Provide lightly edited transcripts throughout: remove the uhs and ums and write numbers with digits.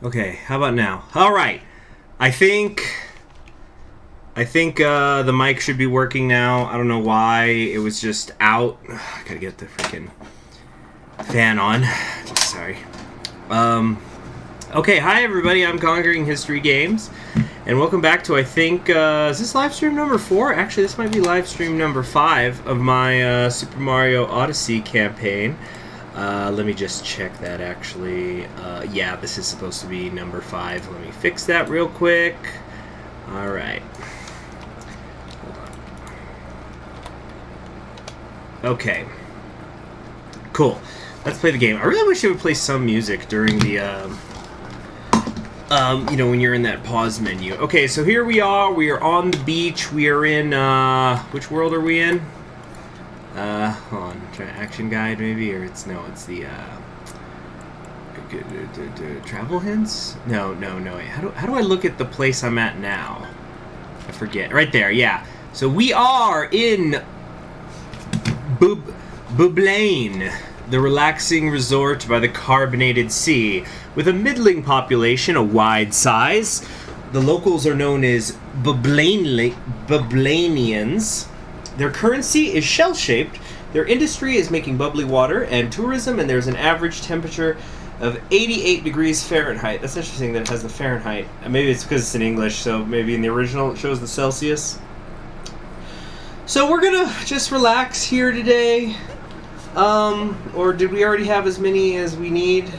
Okay, how about now? All right. I think the mic should be working now. I don't know why it was just out. I gotta get the freaking fan on. Sorry. Okay, hi everybody. I'm Conquering History Games, and welcome back to is this live stream number 4? Actually, this might be live stream number 5 of my Super Mario Odyssey campaign. Let me just check that actually. Yeah, this is supposed to be number 5. Let me fix that real quick. Alright. Hold on. Okay. Cool. Let's play the game. I really wish it would play some music during the, when you're in that pause menu. Okay, so here we are. We are on the beach. We are in, which world are we in? Hold on, action guide maybe, or it's the travel hints? No. Wait, how do I look at the place I'm at now? I forget. Right there, yeah. So we are in Bublain, the relaxing resort by the carbonated sea, with a middling population, a wide size. The locals are known as Bublainians. Their currency is shell-shaped. Their industry is making bubbly water and tourism, and there's an average temperature of 88 degrees Fahrenheit. That's interesting that it has the Fahrenheit. Maybe it's because it's in English, so maybe in the original it shows the Celsius. So we're gonna just relax here today. Or did we already have as many as we need?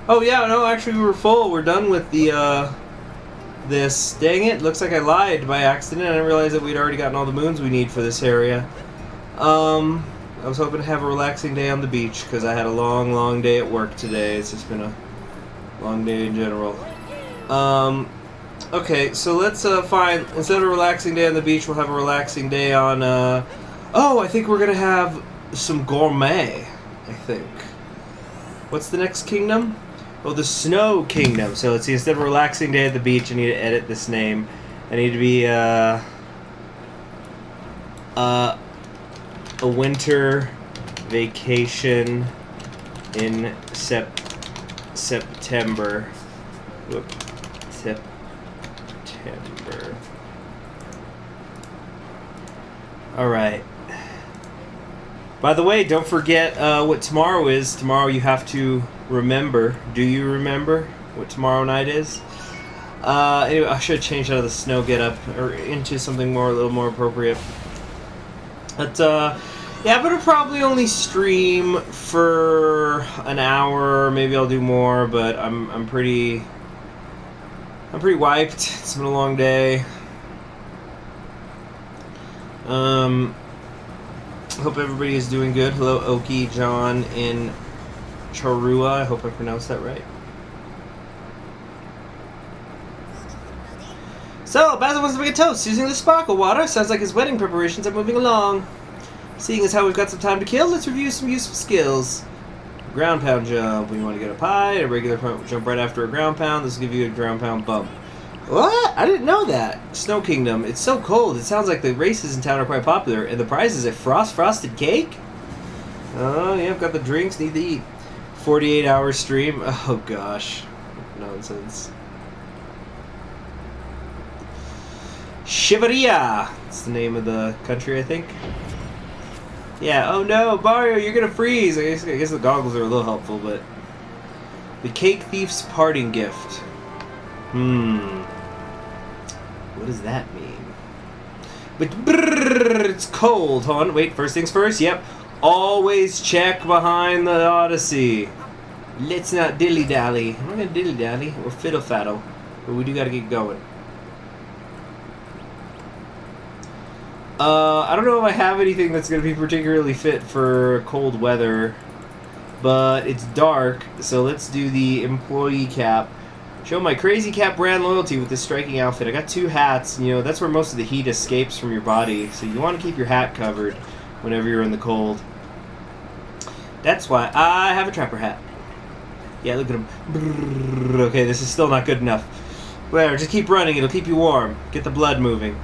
Oh yeah, no, actually we were full. We're done with the, this. Dang it, looks like I lied by accident. I didn't realize that we'd already gotten all the moons we need for this area. I was hoping to have a relaxing day on the beach because I had a long day at work today. It's just been a long day in general. Okay, so let's find, instead of a relaxing day on the beach, we'll have a relaxing day on, oh, I think we're gonna have some gourmet, I think. What's the next kingdom? Oh, the Snow Kingdom. So let's see, instead of a relaxing day at the beach, I need to edit this name. I need to be, a winter vacation in September. Whoop. September. Alright. By the way, don't forget what tomorrow is. Tomorrow you have to remember. Do you remember what tomorrow night is? Anyway, I should change out of the snow getup or into something a little more appropriate. But yeah, I'm gonna probably only stream for an hour. Maybe I'll do more, but I'm pretty wiped. It's been a long day. Hope everybody is doing good. Hello, Oki, John, in Charua. I hope I pronounced that right. So, Basil wants to make a toast using the sparkle water. Sounds like his wedding preparations are moving along. Seeing as how we've got some time to kill, let's review some useful skills. Ground pound jump. When you want to get up high, a regular jump right after a ground pound. This will give you a ground pound bump. What? I didn't know that. Snow Kingdom. It's so cold. It sounds like the races in town are quite popular. And the prize is a frosted cake? Oh, yeah, I've got the drinks. Need to eat. 48-hour stream. Oh, gosh. Nonsense. Shiverian. That's the name of the country, I think. Yeah, oh no, Mario, you're gonna freeze. I guess the goggles are a little helpful, but... The Cake Thief's Parting Gift. What does that mean? But it's cold. Hold on, wait, first things first, yep. Always check behind the Odyssey. Let's not dilly-dally. I'm not gonna dilly-dally or fiddle-faddle, but we do gotta get going. I don't know if I have anything that's going to be particularly fit for cold weather, but it's dark, so let's do the employee cap. Show my Crazy Cat brand loyalty with this striking outfit. I got 2 hats, and, that's where most of the heat escapes from your body, so you want to keep your hat covered whenever you're in the cold. That's why I have a trapper hat. Yeah, look at him. Okay, this is still not good enough. Whatever, just keep running, it'll keep you warm. Get the blood moving.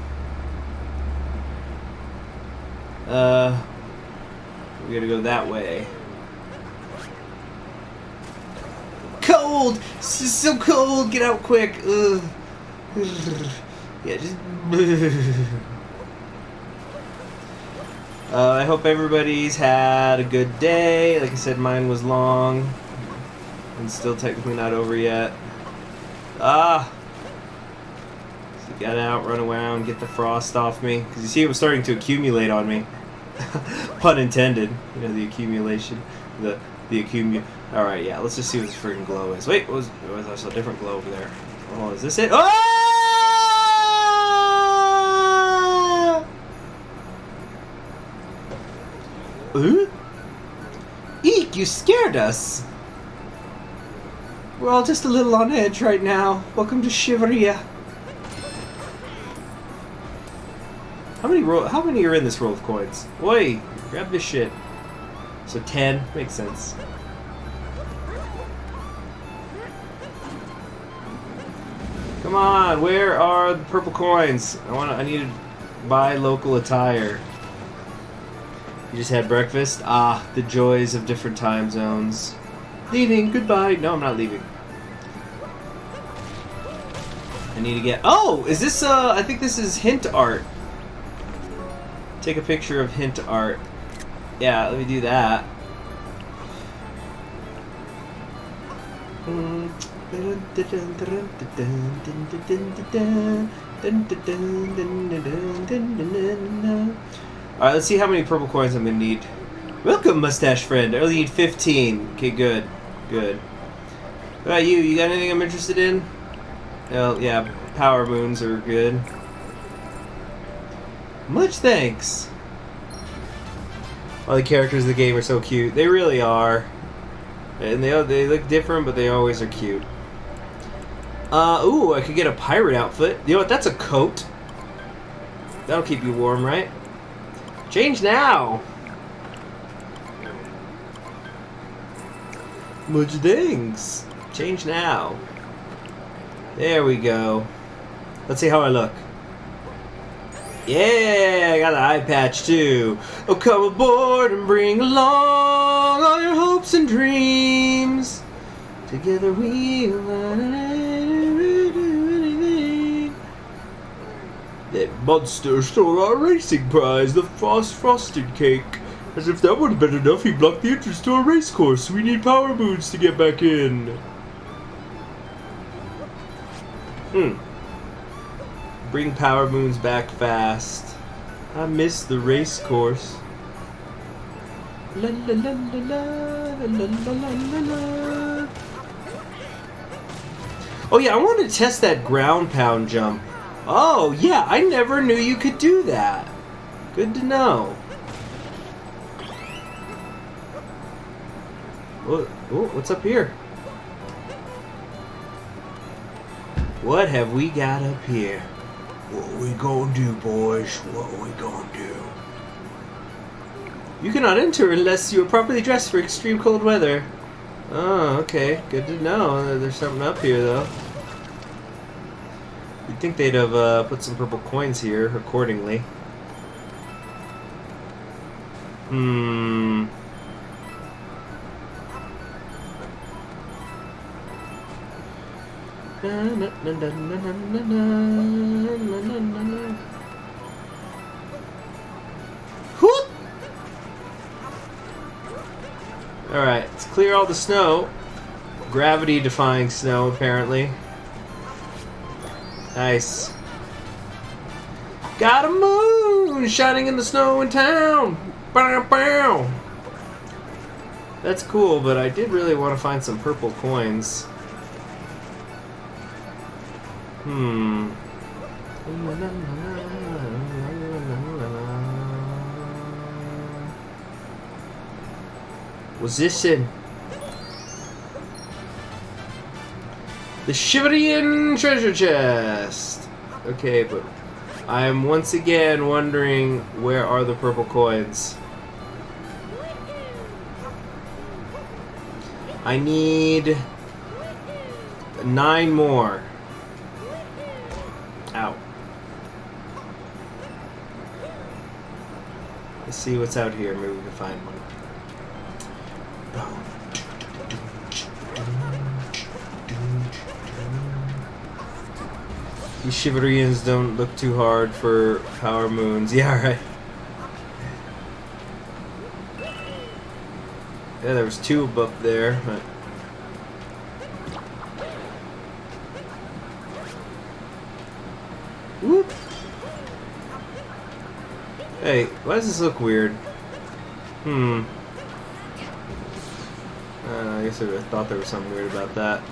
We gotta go that way. cold. This is so cold. Get out quick. Ugh. Yeah, just... I hope everybody's had a good day. Like I said, mine was long. And still technically not over yet. So you gotta outrun around, get the frost off me. Because you see it was starting to accumulate on me. Pun intended. You know, the accumulation. The Alright, yeah, let's just see what this freaking glow is. Wait, was there a different glow over there? Oh, is this it? Oh! Eek, you scared us. We're all just a little on edge right now. Welcome to Shiverian. How many are in this roll of coins? Oi, grab this shit. So 10 makes sense. Come on, where are the purple coins? I need to buy local attire. You just had breakfast? Ah, the joys of different time zones. Leaving, goodbye. No, I'm not leaving. I need to get... Oh, is this, I think this is hint art. Take a picture of hint art. Yeah, let me do that. Alright, let's see how many purple coins I'm gonna need. Welcome, mustache friend. I only need 15. Okay, good. Good. What about you? You got anything I'm interested in? Well, yeah, power moons are good. Much thanks. All the characters in the game are so cute. They really are. And they look different, but they always are cute. Ooh, I could get a pirate outfit. You know what? That's a coat. That'll keep you warm, right? Change now! Much thanks. Change now. There we go. Let's see how I look. Yeah, I got an eye patch too. Oh, come aboard and bring along all your hopes and dreams. Together we'll that monster stole our racing prize, the frosted cake. As if that would have been enough, he blocked the entrance to our race course. We need power moons to get back in. Bring power moons back fast. I miss the race course. La la la la la la la la la. Oh yeah, I wanted to test that ground pound jump. Oh yeah, I never knew you could do that. Good to know. Oh, what's up here? What have we got up here? What we gonna do, boys? What we gonna do? You cannot enter unless you are properly dressed for extreme cold weather. Oh, okay. Good to know. There's something up here, though. You'd think they'd have put some purple coins here accordingly. Alright, let's clear all the snow. Gravity-defying snow, apparently. Nice. Got a moon shining in the snow in town! Bow, bow. That's cool, but I did really want to find some purple coins. What's this in? The Shiverian treasure chest! Okay, but I am once again wondering, where are the purple coins? I need 9 more. Ow. Let's see what's out here. Maybe we can find one. These Shiverians don't look too hard for power moons. Yeah, right. Yeah, there was two up there. But... Whoop. Hey, why does this look weird? I guess I thought there was something weird about that.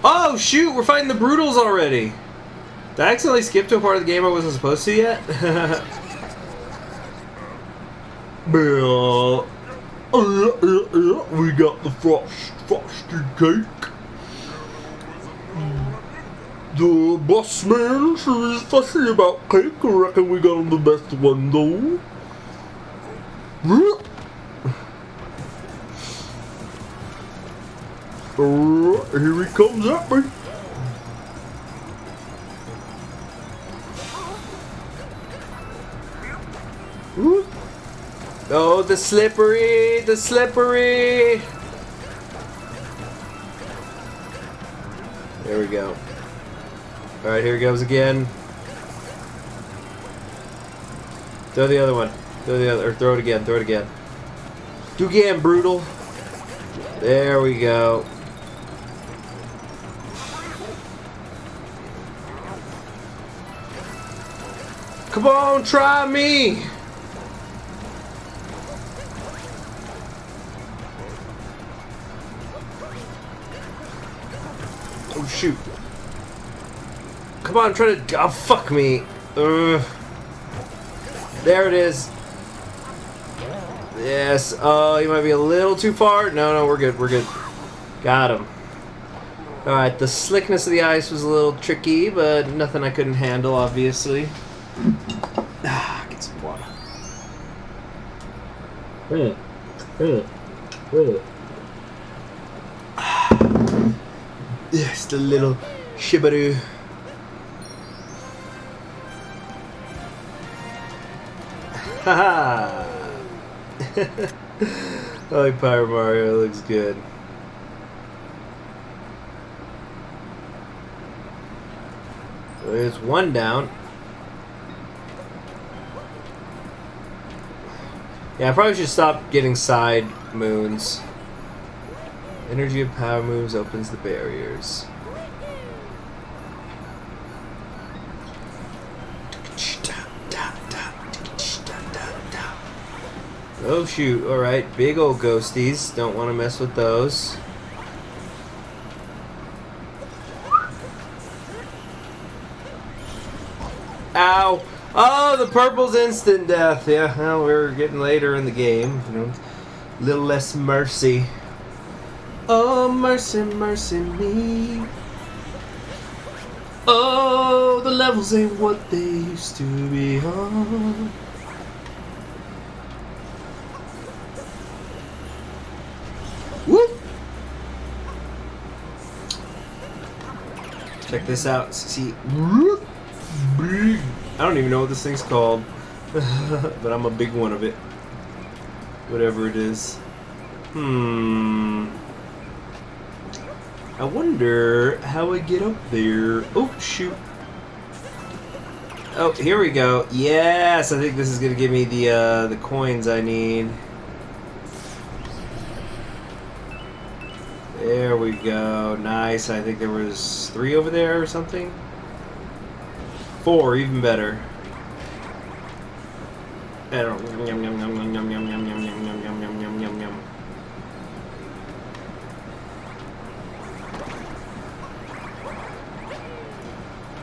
Oh, shoot! We're fighting the Brutals already! Did I accidentally skip to a part of the game I wasn't supposed to yet? We got the frosted cake. The boss man sure is fussy about cake. I reckon we got him the best one though. Here he comes at me. Oh, the slippery, the slippery. There we go. All right, here he goes again. Throw the other one. Throw the other, or throw it again. Throw it again. Do again, brutal. There we go. Come on, try me. Oh shoot. Come on, try to... Oh, fuck me. Ugh. There it is. Yes. Oh, he might be a little too far. No, we're good. We're good. Got him. Alright, the slickness of the ice was a little tricky, but nothing I couldn't handle, obviously. Get some water. Yes, the little shibaroo. Haha! I like Pyro Mario, it looks good. There's one down. Yeah, I probably should stop getting side moons. Energy of power moves opens the barriers. Oh shoot, alright, big old ghosties. Don't want to mess with those. Ow! Oh, the purple's instant death. Yeah, well, we're getting later in the game. You know, a little less mercy. Oh, mercy, mercy me. Oh, the levels ain't what they used to be. Oh. Whoop! Check this out. See, I don't even know what this thing's called, but I'm a big one of it. Whatever it is. I wonder how I get up there. Oh shoot! Oh, here we go. Yes, I think this is gonna give me the coins I need. There we go. Nice. I think there was 3 over there or something. 4, even better. I don't. Yum yum yum yum yum yum yum yum yum yum yum yum yum yum yum.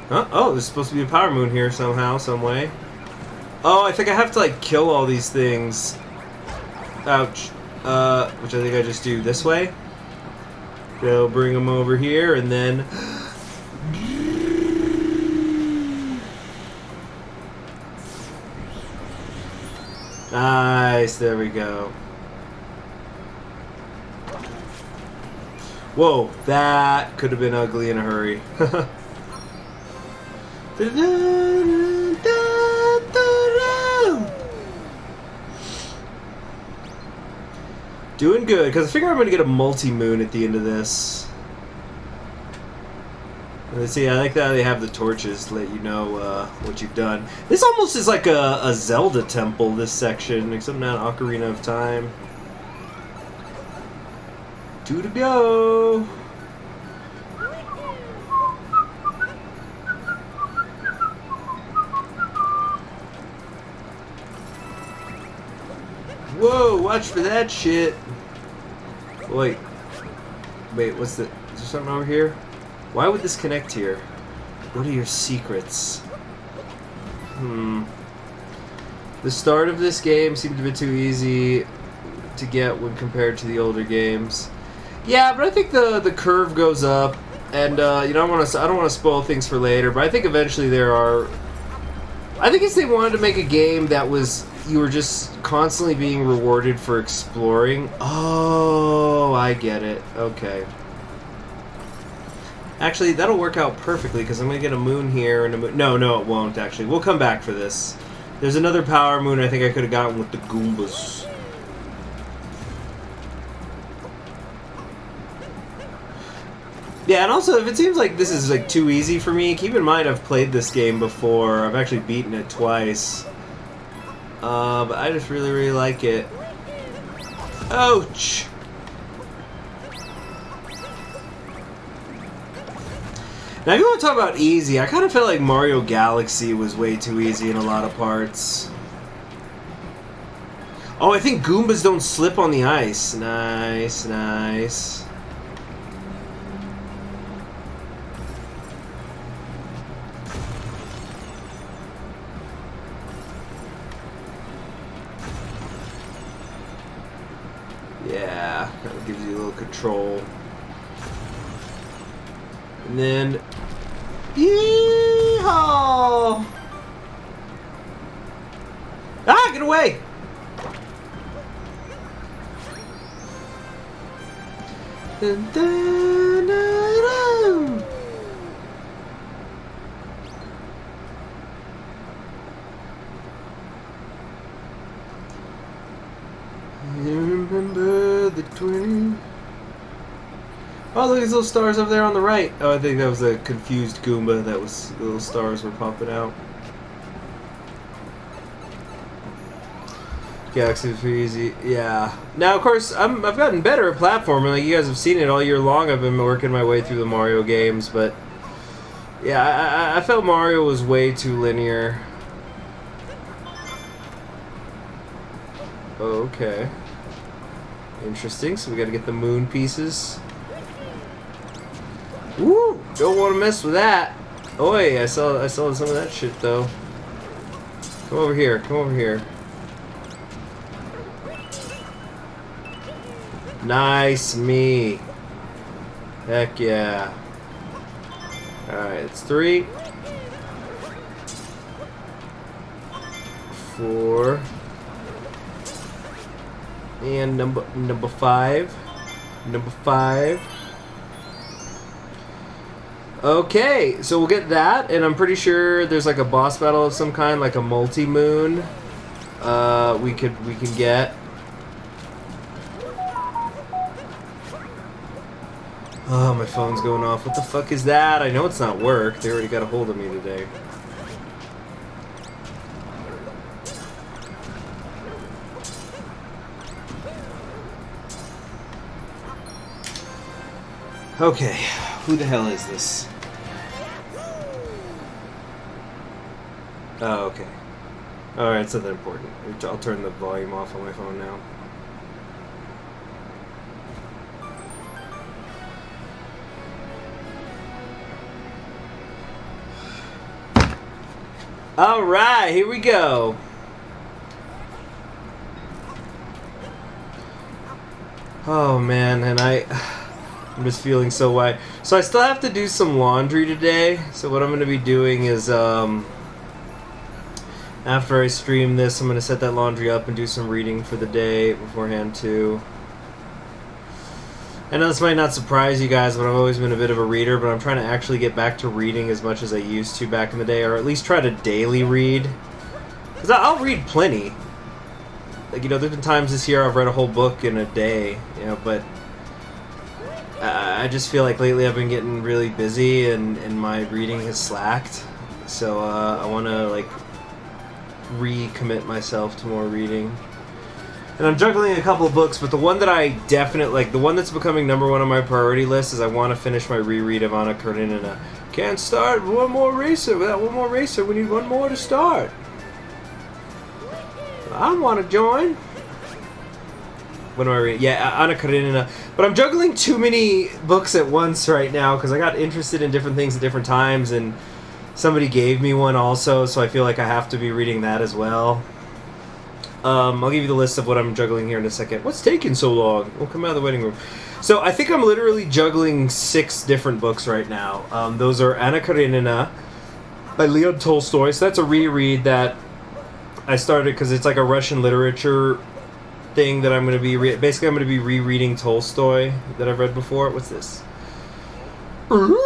Huh? Oh, there's supposed to be a power moon here somehow, some way. Oh, I think I have to like kill all these things. Ouch. Which I think I just do this way. Go bring them over here and then. Nice, there we go. Whoa, that could have been ugly in a hurry. Doing good, because I figure I'm going to get a multi-moon at the end of this. See, I like that they have the torches to let you know what you've done. This almost is like a Zelda temple, this section, except not Ocarina of Time. 2 to go! Whoa, watch for that shit! Wait, what's the... Is there something over here? Why would this connect here? What are your secrets? The start of this game seemed a bit too easy to get when compared to the older games. Yeah, but I think the curve goes up, and you know, I don't want to spoil things for later, but I think eventually there are... I think if they wanted to make a game that was... You were just constantly being rewarded for exploring. Oh, I get it. Okay. Actually, that'll work out perfectly, because I'm going to get a moon here and a moon... No, it won't, actually. We'll come back for this. There's another power moon I think I could have gotten with the Goombas. Yeah, and also, if it seems like this is like too easy for me, keep in mind I've played this game before. I've actually beaten it twice. But I just really, really like it. Ouch! Now, if you want to talk about easy, I kind of felt like Mario Galaxy was way too easy in a lot of parts. Oh, I think Goombas don't slip on the ice. Nice, nice. Yeah, kind of gives you a little control. And then, yeehaw! Ah, get away! Dun, dun, dun, dun. You remember the twin? Oh, look at these little stars over there on the right. Oh, I think that was a confused Goomba. That was the little stars were popping out. Galaxy was pretty easy. Yeah. Now, of course, I've gotten better at platforming. Like, you guys have seen it all year long. I've been working my way through the Mario games, but yeah, I felt Mario was way too linear. Okay. Interesting. So we got to get the moon pieces. Woo! Don't want to mess with that. Oi! I saw some of that shit though. Come over here. Come over here. Nice me. Heck yeah. Alright, it's 3, 4, and number 5. Number 5. Okay, so we'll get that, and I'm pretty sure there's like a boss battle of some kind, like a multi-moon. We can get. Oh, my phone's going off. What the fuck is that? I know it's not work. They already got a hold of me today. Okay, who the hell is this? Oh, okay. Alright, it's nothing important. I'll turn the volume off on my phone now. Alright, here we go. Oh man, and I'm just feeling so wide. So I still have to do some laundry today. So what I'm going to be doing is, after I stream this, I'm going to set that laundry up and do some reading for the day beforehand too. I know this might not surprise you guys, but I've always been a bit of a reader, but I'm trying to actually get back to reading as much as I used to back in the day, or at least try to daily read. Because I'll read plenty. Like, you know, there's been times this year I've read a whole book in a day, you know, but I just feel like lately I've been getting really busy and my reading has slacked. So I want to like recommit myself to more reading. And I'm juggling a couple of books, but the one that I definitely like, the one that's becoming #1 on my priority list, is I want to finish my reread of Anna Karenina. Can't start one more racer. Without one more racer, we need one more to start. I want to join. What am I reading? Yeah, Anna Karenina. But I'm juggling too many books at once right now because I got interested in different things at different times, and somebody gave me one also, so I feel like I have to be reading that as well. I'll give you the list of what I'm juggling here in a second. What's taking so long? We'll come out of the waiting room. So I think I'm literally juggling 6 different books right now. Those are Anna Karenina by Leon Tolstoy. So that's a reread that I started because it's like a Russian literature thing that I'm going to be... Basically, I'm going to be rereading Tolstoy that I've read before. What's this? Bro.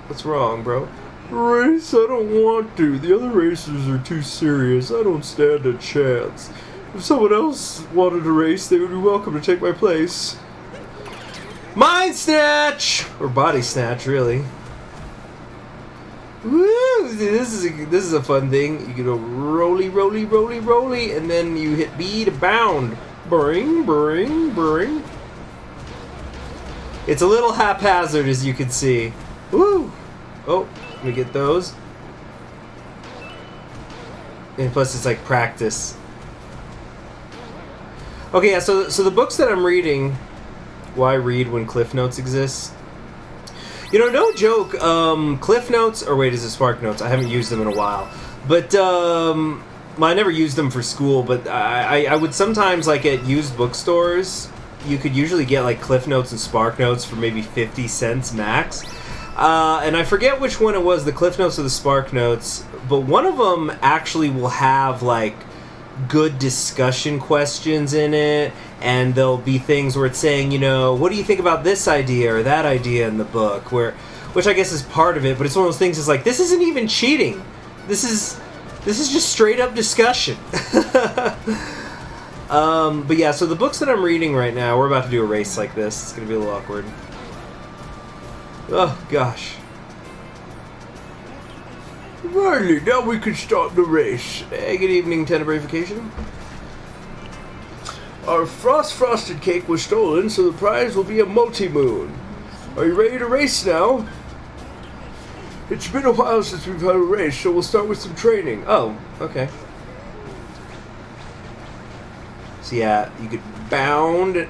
What's wrong, bro? Race? I don't want to. The other racers are too serious. I don't stand a chance. If someone else wanted to race, they would be welcome to take my place. Mind Snatch! Or Body Snatch, really. Woo! This is a fun thing. You can go roly, roly, roly, roly, and then you hit B to bound. Bring, bring, bring. It's a little haphazard, as you can see. Woo! Oh, let me get those. And plus, it's like practice. Okay, yeah, so the books that I'm reading, why read when Cliff Notes exists? You know, no joke, Cliff Notes, or wait, is it Spark Notes? I haven't used them in a while. But, well, I never used them for school, but I would sometimes, like, at used bookstores, you could usually get, like, Cliff Notes and Spark Notes for maybe 50 cents max. And I forget which one it was, the Cliff Notes or the Spark Notes, but one of them actually will have, like, good discussion questions in it, and there'll be things where it's saying, you know, what do you think about this idea or that idea in the book, which I guess is part of it, but it's one of those things that's like, this isn't even cheating. This is just straight up discussion. But yeah, so the books that I'm reading right now, we're about to do a race like this. It's going to be a little awkward. Oh, gosh. Riley, now we can start the race. Hey, good evening, Tenebrafication. Our frosted cake was stolen, so the prize will be a multi-moon. Are you ready to race now? It's been a while since we've had a race, so we'll start with some training. Oh, okay. So yeah, you could bound,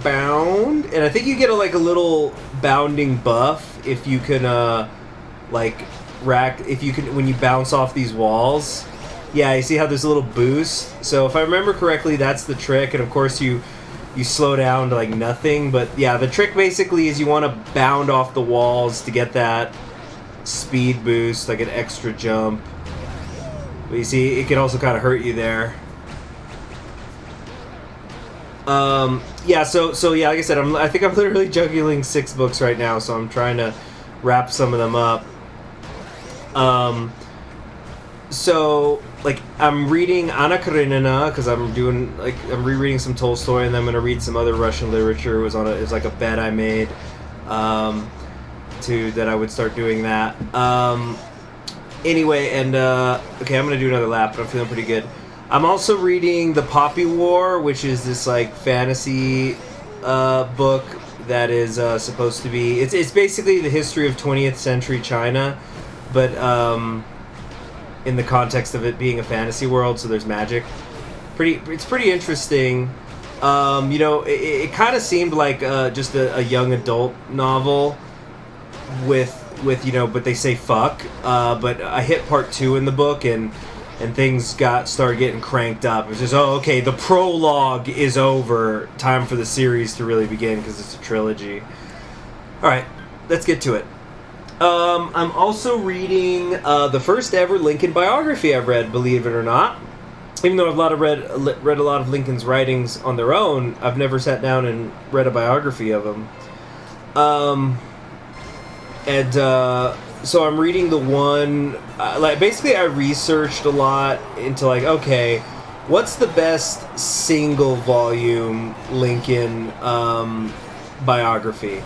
and I think you get a little bounding buff if you can, if you can, when you bounce off these walls. Yeah, you see how there's a little boost? So if I remember correctly, that's the trick, and of course you slow down to nothing, but yeah, the trick basically is you want to bound off the walls to get that speed boost, like an extra jump. But you see, it can also kind of hurt you there. Yeah, so yeah, like I said, I think I'm literally juggling 6 books right now, so I'm trying to wrap some of them up. So, I'm reading Anna Karenina, because I'm rereading some Tolstoy, and then I'm going to read some other Russian literature. It was like a bet I made, that I would start doing that. Anyway, and, okay, I'm going to do another lap, but I'm feeling pretty good. I'm also reading The Poppy War, which is this, fantasy, book that is, supposed to be... It's basically the history of 20th century China, but, in the context of it being a fantasy world, so there's magic. It's pretty interesting. You know, it kind of seemed like, just a young adult novel with, you know, but they say fuck, but I hit part 2 in the book, and things started getting cranked up. It was just, oh, okay, the prologue is over. Time for the series to really begin, because it's a trilogy. Alright, let's get to it. I'm also reading the first ever Lincoln biography I've read, believe it or not. Even though I've read a lot of Lincoln's writings on their own, I've never sat down and read a biography of him. So I'm reading the one, basically I researched a lot into okay, What's the best single volume Lincoln biography?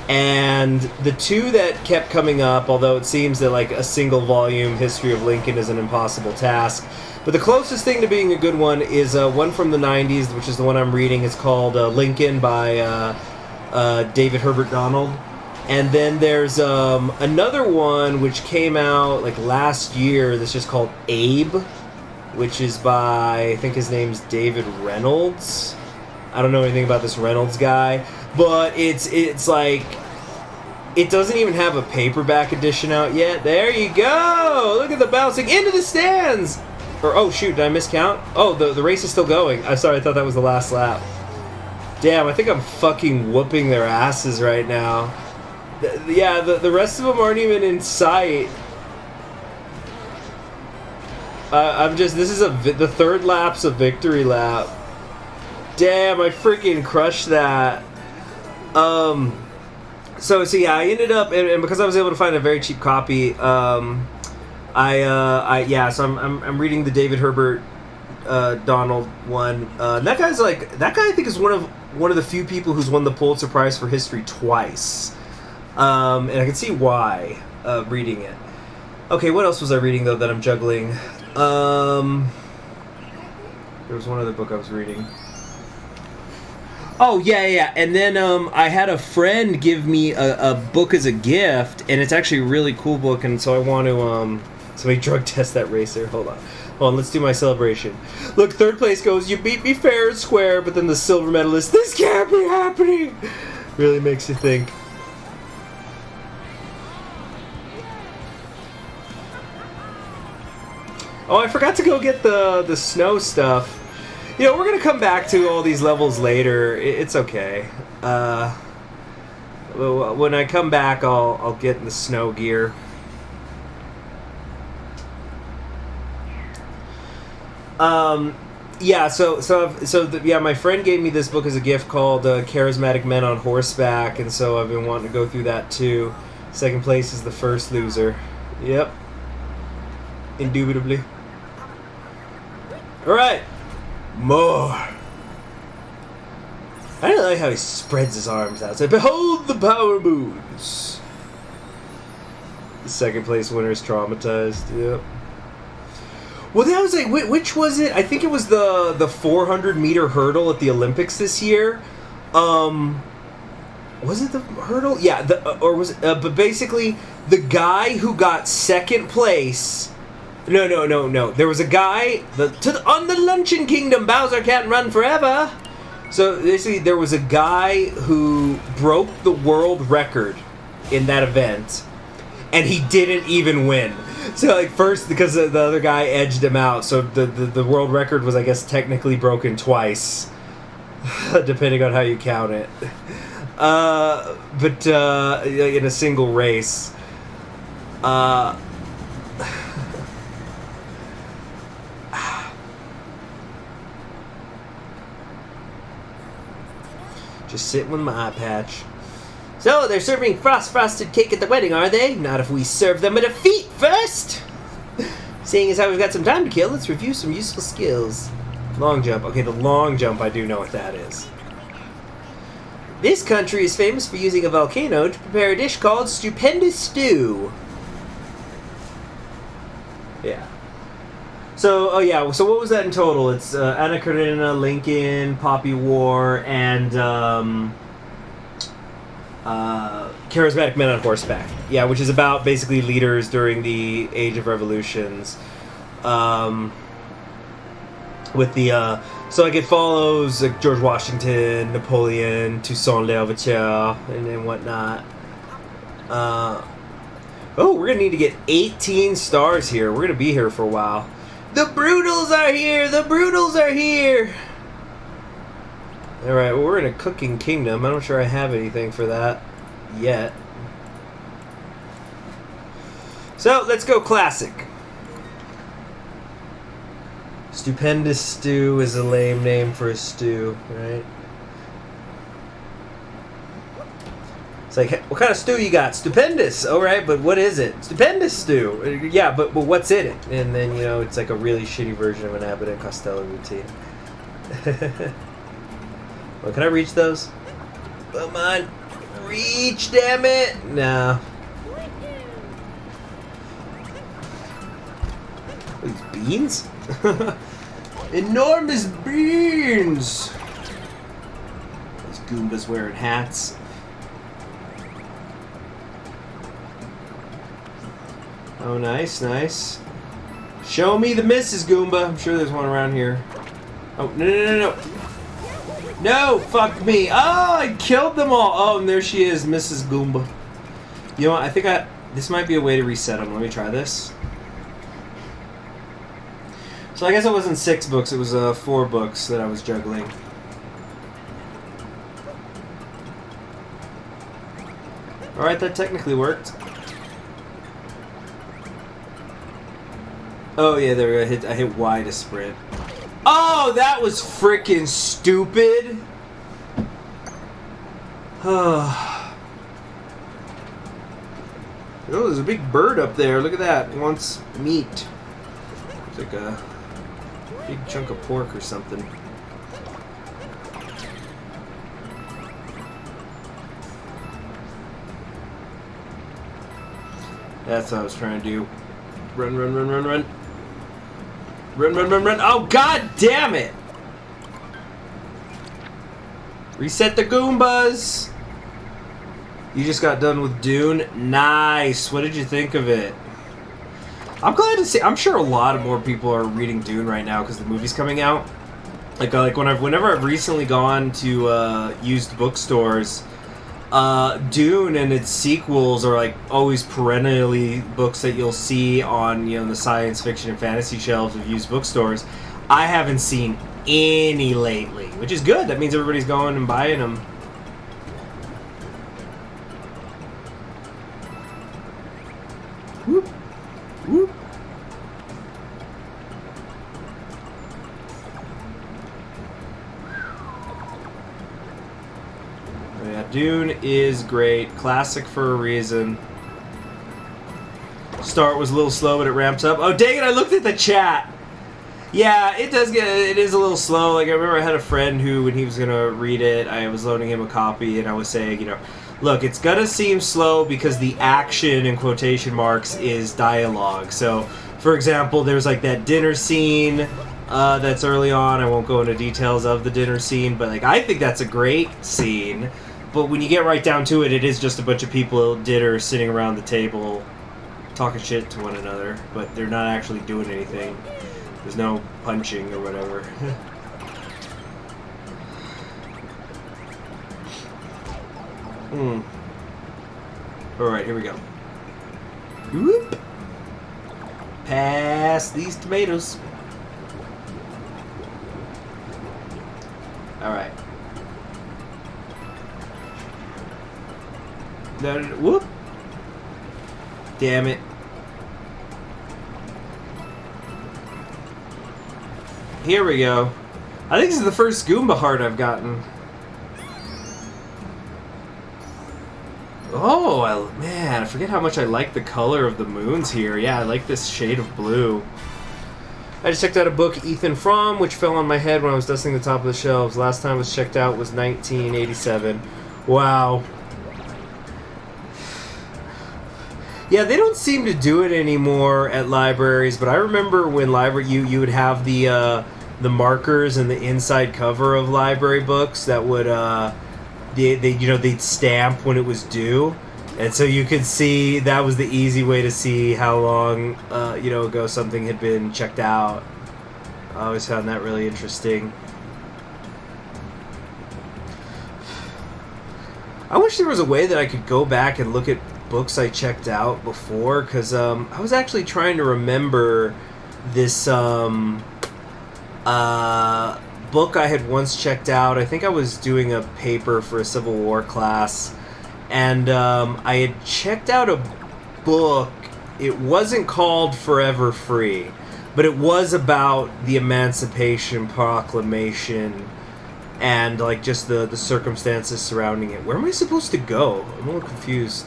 And the two that kept coming up, although it seems that like a single volume history of Lincoln is an impossible task, but the closest thing to being a good one is one from the 90s, which is the one I'm reading. It's called Lincoln by David Herbert Donald. And then there's another one which came out like last year that's just called Abe, which is by, I think his name's David Reynolds. I don't know anything about this Reynolds guy, but it's like, it doesn't even have a paperback edition out yet. There you go! Look at the bouncing into the stands! Or, oh shoot, did I miscount? Oh, the race is still going. I'm sorry, I thought that was the last lap. Damn, I think I'm fucking whooping their asses right now. The rest of them aren't even in sight. This is the third lap's a victory lap. Damn, I freaking crushed that. So yeah, I ended up, and because I was able to find a very cheap copy, so I'm reading the David Herbert Donald one. That guy I think is one of the few people who's won the Pulitzer Prize for history twice. And I can see why reading it. Okay, what else was I reading though that I'm juggling? There was one other book I was reading. Oh, yeah. And then I had a friend give me a book as a gift, and it's actually a really cool book, and so I want to somebody drug test that racer. Hold on, let's do my celebration. Look, third place goes, you beat me fair and square, but then the silver medalist, this can't be happening! Really makes you think. Oh, I forgot to go get the snow stuff. You know, we're going to come back to all these levels later. It's okay. When I come back, I'll get the snow gear. My friend gave me this book as a gift called Charismatic Men on Horseback, and so I've been wanting to go through that too. Second place is the first loser. Yep. Indubitably. Alright. More. I don't like how he spreads his arms out. It's like, behold the power moves. The second place winner is traumatized. Yep. Well, that was like, which was it? I think it was the 400-meter hurdle at the Olympics this year. Was it the hurdle? Yeah. But basically, the guy who got second place. No. There was a guy on the Luncheon Kingdom. Bowser can't run forever. So basically, there was a guy who broke the world record in that event, and he didn't even win. So like first, because the other guy edged him out, so the world record was, I guess, technically broken twice, depending on how you count it. But in a single race. Just sitting with my eye patch. So, they're serving frosted cake at the wedding, are they? Not if we serve them a defeat first! Seeing as how we've got some time to kill, let's review some useful skills. Long jump. Okay, the long jump, I do know what that is. This country is famous for using a volcano to prepare a dish called stupendous stew. Yeah. So, so what was that in total? It's Anna Karenina, Lincoln, Poppy War, and Charismatic Men on Horseback. Yeah, which is about basically leaders during the Age of Revolutions. With the so like it follows like George Washington, Napoleon, Toussaint Louverture, and whatnot. Oh, we're gonna need to get 18 stars here. We're gonna be here for a while. The Brutals are here! The Brutals are here! Alright, well, we're in a cooking kingdom. I'm not sure I have anything for that yet. So, let's go classic. Stupendous Stew is a lame name for a stew, right? It's like, what kind of stew you got? Stupendous. All right, but what is it? Stupendous stew. Yeah, but what's in it? And then, you know, it's like a really shitty version of an Abbott and Costello routine. Well, can I reach those? Come on. Reach, damn it. No. These beans? Enormous beans! These Goombas wearing hats. Oh, nice, nice. Show me the Mrs. Goomba. I'm sure there's one around here. Oh, no. No, fuck me. Oh, I killed them all. Oh, and there she is, Mrs. Goomba. You know what? I think this might be a way to reset them. Let me try this. So I guess it wasn't 6 books. It was 4 books that I was juggling. Alright, that technically worked. Oh yeah, there we go. I hit Y to sprint. Oh, that was freaking stupid. Oh, there's a big bird up there. Look at that. It wants meat. It's like a big chunk of pork or something. That's what I was trying to do. Run. Run. Oh, god damn it! Reset the Goombas! You just got done with Dune? Nice! What did you think of it? I'm glad to see. I'm sure a lot of more people are reading Dune right now because the movie's coming out. Like whenever I've recently gone to used bookstores, Dune and its sequels are like always perennially books that you'll see on, you know, the science fiction and fantasy shelves of used bookstores. I haven't seen any lately, which is good. That means everybody's going and buying them. Whoop. Whoop. Yeah, Dune is great. Classic for a reason. Start was a little slow, but it ramps up. Oh, dang it, I looked at the chat. Yeah, it is a little slow. Like, I remember I had a friend who, when he was going to read it, I was loaning him a copy, and I was saying, you know, look, it's going to seem slow because the action, in quotation marks, is dialogue. So, for example, there's like that dinner scene that's early on. I won't go into details of the dinner scene, but like, I think that's a great scene. But when you get right down to it, it is just a bunch of people at dinner sitting around the table talking shit to one another, but they're not actually doing anything. There's no punching or whatever. Alright, here we go. Whoop! Pass these tomatoes. Alright. Whoop! Damn it. Here we go. I think this is the first Goomba heart I've gotten. Oh, man, I forget how much I like the color of the moons here. Yeah, I like this shade of blue. I just checked out a book, Ethan Frome, which fell on my head when I was dusting the top of the shelves. Last time it was checked out was 1987. Wow. Yeah, they don't seem to do it anymore at libraries, but I remember when you would have the markers and the inside cover of library books that would they'd stamp when it was due, and so you could see that was the easy way to see how long ago something had been checked out. I always found that really interesting. I wish there was a way that I could go back and look at books I checked out before, because I was actually trying to remember this book I had once checked out. I think I was doing a paper for a Civil War class, and I had checked out a book. It wasn't called Forever Free, but it was about the Emancipation Proclamation and like just the circumstances surrounding it. Where am I supposed to go? I'm a little confused.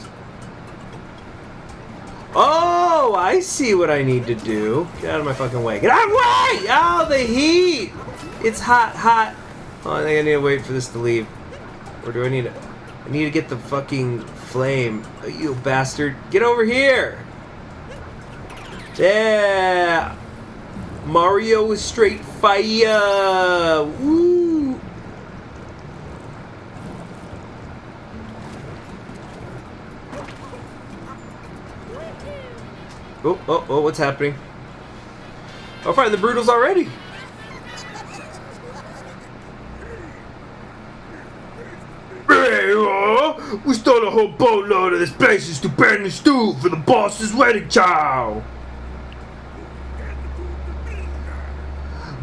Oh, I see what I need to do. Get out of my fucking way. Get out of the way! Oh, the heat! It's hot, hot. Oh, I think I need to wait for this to leave. Or do I need to... I need to get the fucking flame. Oh, you bastard. Get over here! Yeah! Mario is straight fire! Woo! Oh, what's happening? Oh, fine, the Brutals already! We stole a whole boatload of this place to burn the stew for the boss's wedding chow!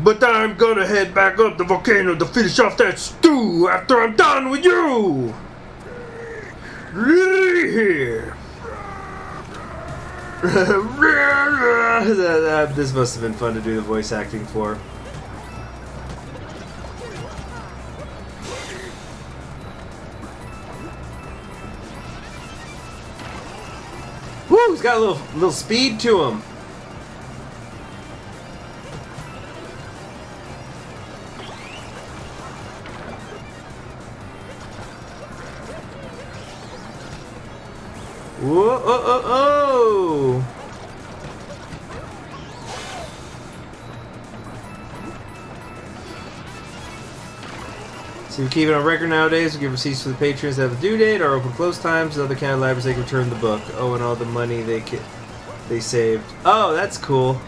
But I'm gonna head back up the volcano to finish off that stew after I'm done with you! Here! This must have been fun to do the voice acting for. Woo! He's got a little speed to him. Whoa! Oh! So we keep it on record nowadays. We give receipts to the patrons that have a due date, our open close times, and other kind of libraries they can return the book. Oh, and all the money they saved. Oh, that's cool.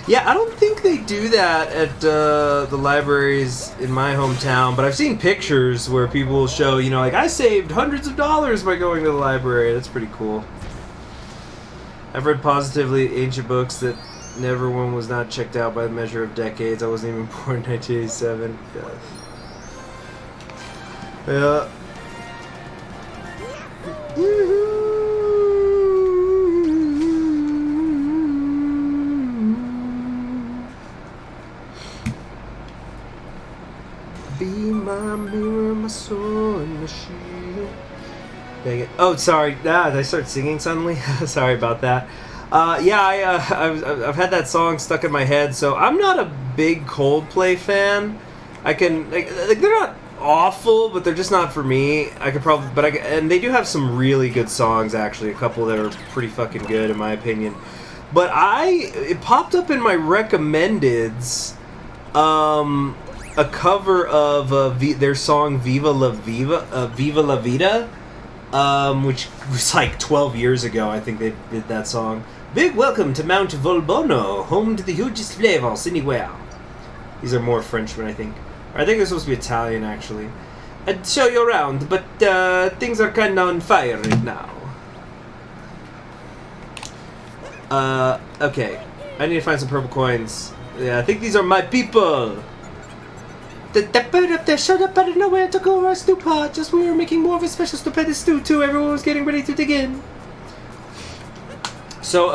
Yeah, I don't think they do that at the libraries in my hometown, but I've seen pictures where people will show, you know, like, I saved hundreds of dollars by going to the library. That's pretty cool. I've read positively ancient books that never one was not checked out by the measure of decades. I wasn't even born in 1987. Yeah. Be my mirror, my sword, and my shield. Dang it. Oh, sorry. Did I start singing suddenly? Sorry about that. Yeah, I've had that song stuck in my head, so I'm not a big Coldplay fan. I can, like they're not awful, but they're just not for me. I could probably, and they do have some really good songs, actually. A couple that are pretty fucking good, in my opinion. But it popped up in my recommendeds, a cover of their song Viva La Vida, which was like 12 years ago. I think they did that song. Big welcome to Mount Volbono, home to the hugest flavors anywhere. These are more Frenchmen, I think. Or I think they're supposed to be Italian, actually. I'd show you around, but things are kind of on fire right now. Okay. I need to find some purple coins. Yeah, I think these are my people. That bird up there showed up out of nowhere to go our stew pot. Just when we were making more of a special stupendous stew too, everyone was getting ready to dig in. So,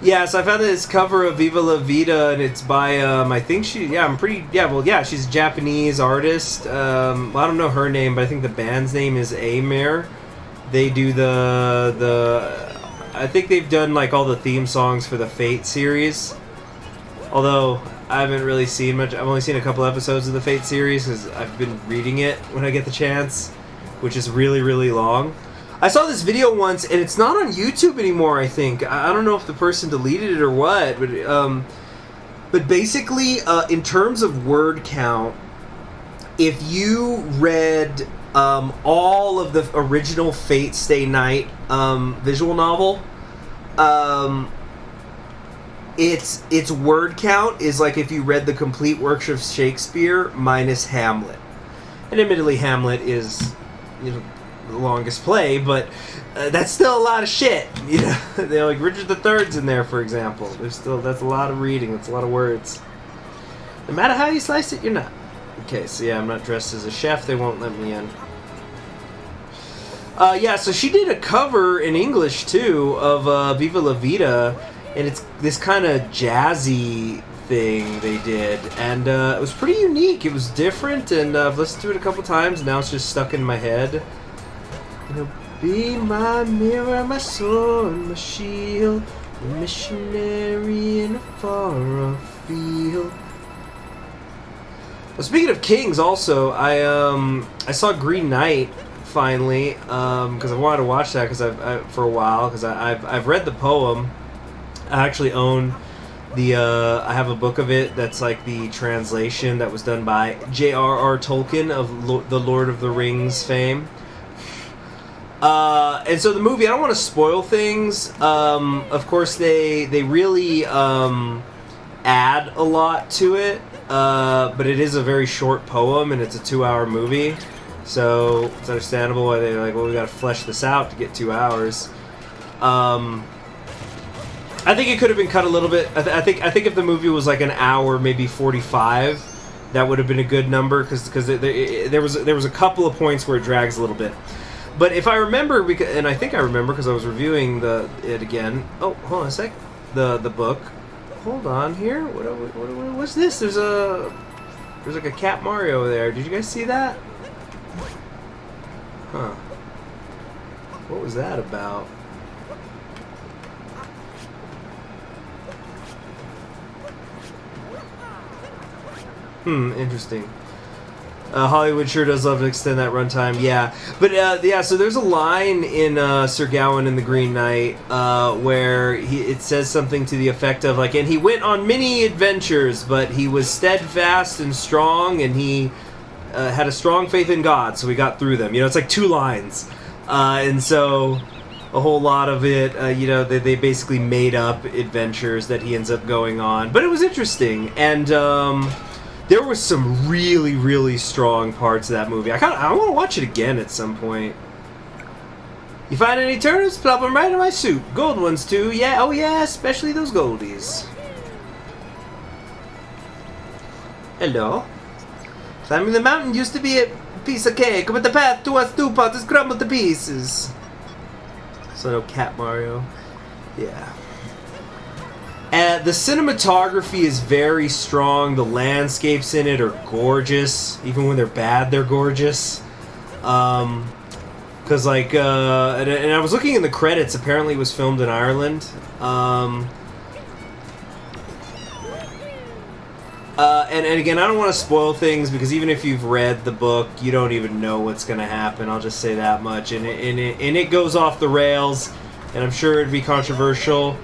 yeah, so I found this cover of Viva La Vida, and it's by, I think she's a Japanese artist. I don't know her name, but I think the band's name is Amare. They do I think they've done, like, all the theme songs for the Fate series. Although, I haven't really seen much. I've only seen a couple episodes of the Fate series, because I've been reading it when I get the chance, which is really, really long. I saw this video once, and it's not on YouTube anymore, I think. I don't know if the person deleted it or what, but basically, in terms of word count, if you read all of the original Fate Stay Night visual novel, its word count is like if you read the complete works of Shakespeare minus Hamlet. And admittedly, Hamlet is, you know, the longest play, but that's still a lot of shit. You know, like Richard III's in there, for example. That's a lot of reading. That's a lot of words. No matter how you slice it, you're not. Okay, so yeah, I'm not dressed as a chef. They won't let me in. Yeah, so she did a cover in English too of Viva La Vida, and it's this kind of jazzy thing they did, and it was pretty unique. It was different, and I've listened to it a couple times, and now it's just stuck in my head. You know, be my mirror, my sword, my shield, a missionary in a far-off field. Well, speaking of kings, also, I saw Green Knight finally, because I wanted to watch that for a while, because I've read the poem. I actually own the I have a book of it that's like the translation that was done by J.R.R. Tolkien of the Lord of the Rings fame. And so the movie, I don't want to spoil things. Of course, they really add a lot to it, but it is a very short poem, and it's a 2-hour movie. So it's understandable why they're like, well, we got to flesh this out to get 2 hours. I think it could have been cut a little bit. I think if the movie was like an hour, maybe 45, that would have been a good number, because there was a couple of points where it drags a little bit. But if I remember, and I think I remember because I was reviewing it again. Oh, hold on a sec. The book. Hold on here. What's this? There's like a Cat Mario there. Did you guys see that? Huh. What was that about? Interesting. Hollywood sure does love to extend that runtime, yeah. But, so there's a line in Sir Gawain and the Green Knight where it says something to the effect of, like, and he went on many adventures, but he was steadfast and strong, and he had a strong faith in God, so he got through them. You know, it's like 2 lines. And so a whole lot of it, they basically made up adventures that he ends up going on. But it was interesting, and there was some really, really strong parts of that movie. I want to watch it again at some point. You find any turnips? Plop them right in my soup. Gold ones too. Yeah, oh yeah, especially those goldies. Hello. Climbing the mountain used to be a piece of cake, but the path to our stew pot has crumbled to pieces. So no Cat Mario. Yeah. And the cinematography is very strong. The landscapes in it are gorgeous. Even when they're bad, they're gorgeous. Because, like, and I was looking in the credits. Apparently it was filmed in Ireland. And again, I don't want to spoil things, because even if you've read the book, you don't even know what's going to happen. I'll just say that much. And it goes off the rails, and I'm sure it'd be controversial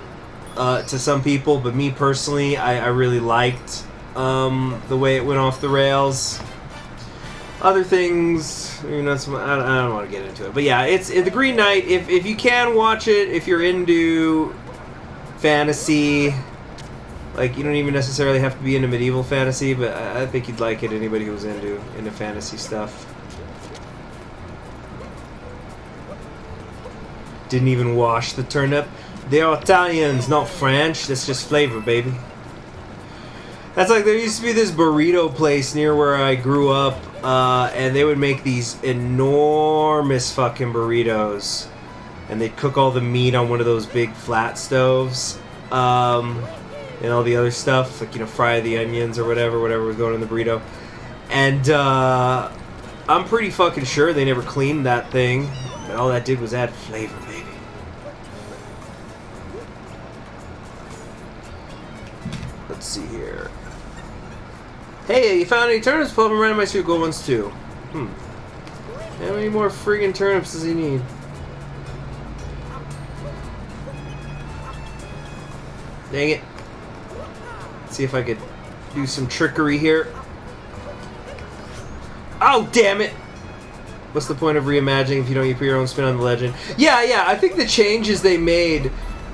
to some people, but me personally, I really liked the way it went off the rails. Other things, I don't want to get into it, but yeah, it's The Green Knight. If you can watch it, if you're into fantasy, like, you don't even necessarily have to be into medieval fantasy, but I think you'd like it. Anybody who's into fantasy stuff. Didn't even wash the turnip. They are Italians, not French. That's just flavor, baby. That's like, there used to be this burrito place near where I grew up, and they would make these enormous fucking burritos, and they'd cook all the meat on one of those big flat stoves, and all the other stuff, like, fry the onions or whatever was going in the burrito. And I'm pretty fucking sure they never cleaned that thing, but all that did was add flavor, baby. Let's see here. Hey, you found any turnips? Pull them right in my soup. Gold ones too. How many more friggin' turnips does he need? Dang it. Let's see if I could do some trickery here. Oh, damn it! What's the point of reimagining if you don't put your own spin on the legend? Yeah, I think the changes they made,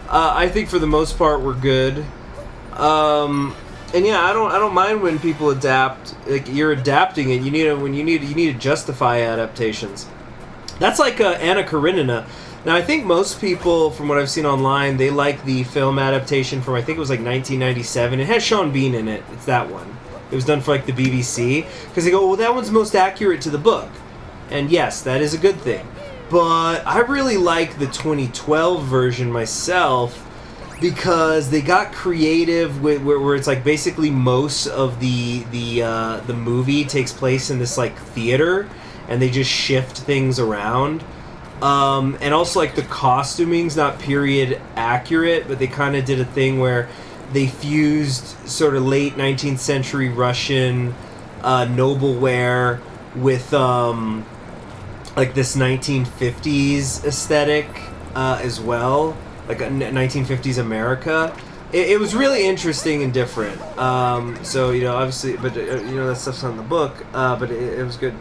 I think for the most part were good. And yeah, I don't mind when people adapt. Like, you're adapting it. You need to justify adaptations. That's like Anna Karenina. Now, I think most people, from what I've seen online, they like the film adaptation from, I think it was like 1997. It has Sean Bean in it. It's that one. It was done for like the BBC, because they go, well, that one's most accurate to the book. And yes, that is a good thing. But I really like the 2012 version myself, because they got creative with where it's like basically most of the movie takes place in this like theater, and they just shift things around. And also, like, the costuming's not period accurate, but they kind of did a thing where they fused sort of late 19th century Russian noble wear with like this 1950s aesthetic as well, like a 1950s America. It was really interesting and different. So, you know, obviously, but you know, that stuff's not in the book, but it was good.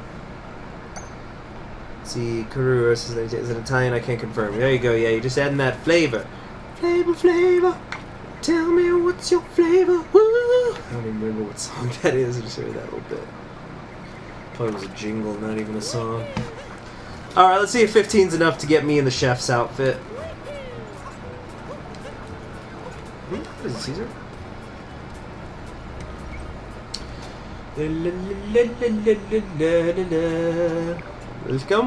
See, Karura is it Italian? I can't confirm. There you go. Yeah, you're just adding that flavor. Flavor. Tell me what's your flavor. Woo! I don't even remember what song that is. I just heard that a little bit. Probably was a jingle, not even a song. All right, let's see if 15's enough to get me in the chef's outfit. What is it, Caesar?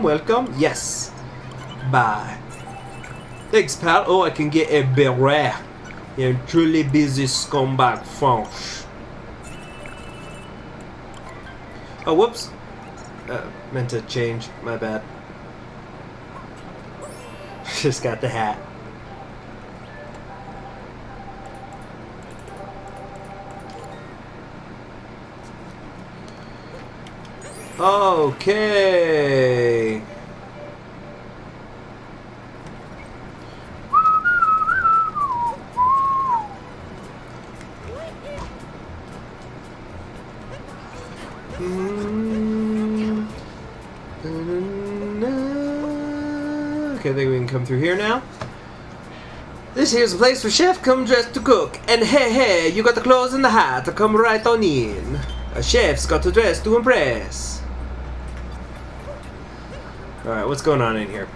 Welcome. Yes. Bye. Thanks, pal. Oh, I can get a beret. You're truly busy scumbag French. Oh, whoops. Meant to change. My bad. Just got the hat. Okay. Okay, I think we can come through here now. This here's a place for chef come dressed to cook. And hey, you got the clothes and the hat to come right on in. A chef's got to dress to impress. Alright, what's going on in here?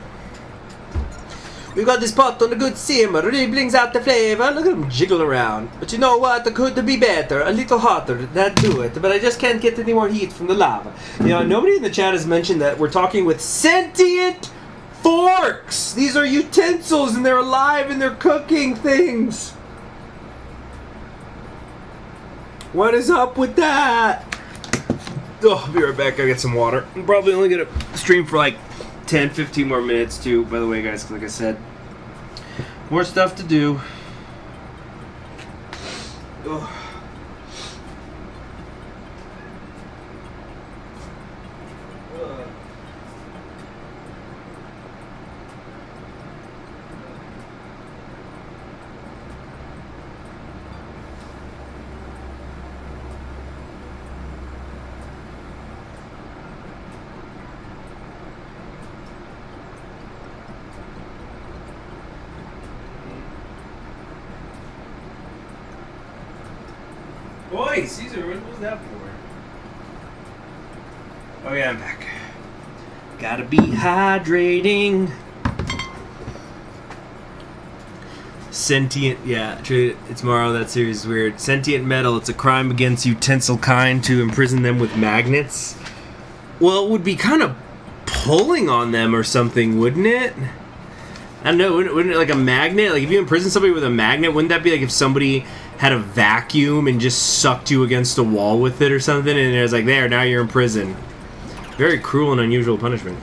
We've got this pot on a good simmer, really brings out the flavor. Look at him jiggle around. But you know what? It could be better, a little hotter, that'd do it. But I just can't get any more heat from the lava. You know, nobody in the chat has mentioned that we're talking with sentient forks! These are utensils and they're alive and they're cooking things. What is up with that? Oh, I'll be right back. I get some water. I'm probably only gonna stream for like 10-15 more minutes too, by the way, guys. Like I said, more stuff to do. Oh. Boy, Caesar, what was that for? Oh yeah, I'm back. Gotta be hydrating. Sentient, yeah, it's Morrow, that series is weird. Sentient metal, it's a crime against utensil kind to imprison them with magnets. Well, it would be kind of pulling on them or something, wouldn't it? I don't know, wouldn't it like a magnet? Like if you imprison somebody with a magnet, wouldn't that be like if somebody had a vacuum and just sucked you against a wall with it or something, and it was like, there, now you're in prison. Very cruel and unusual punishment.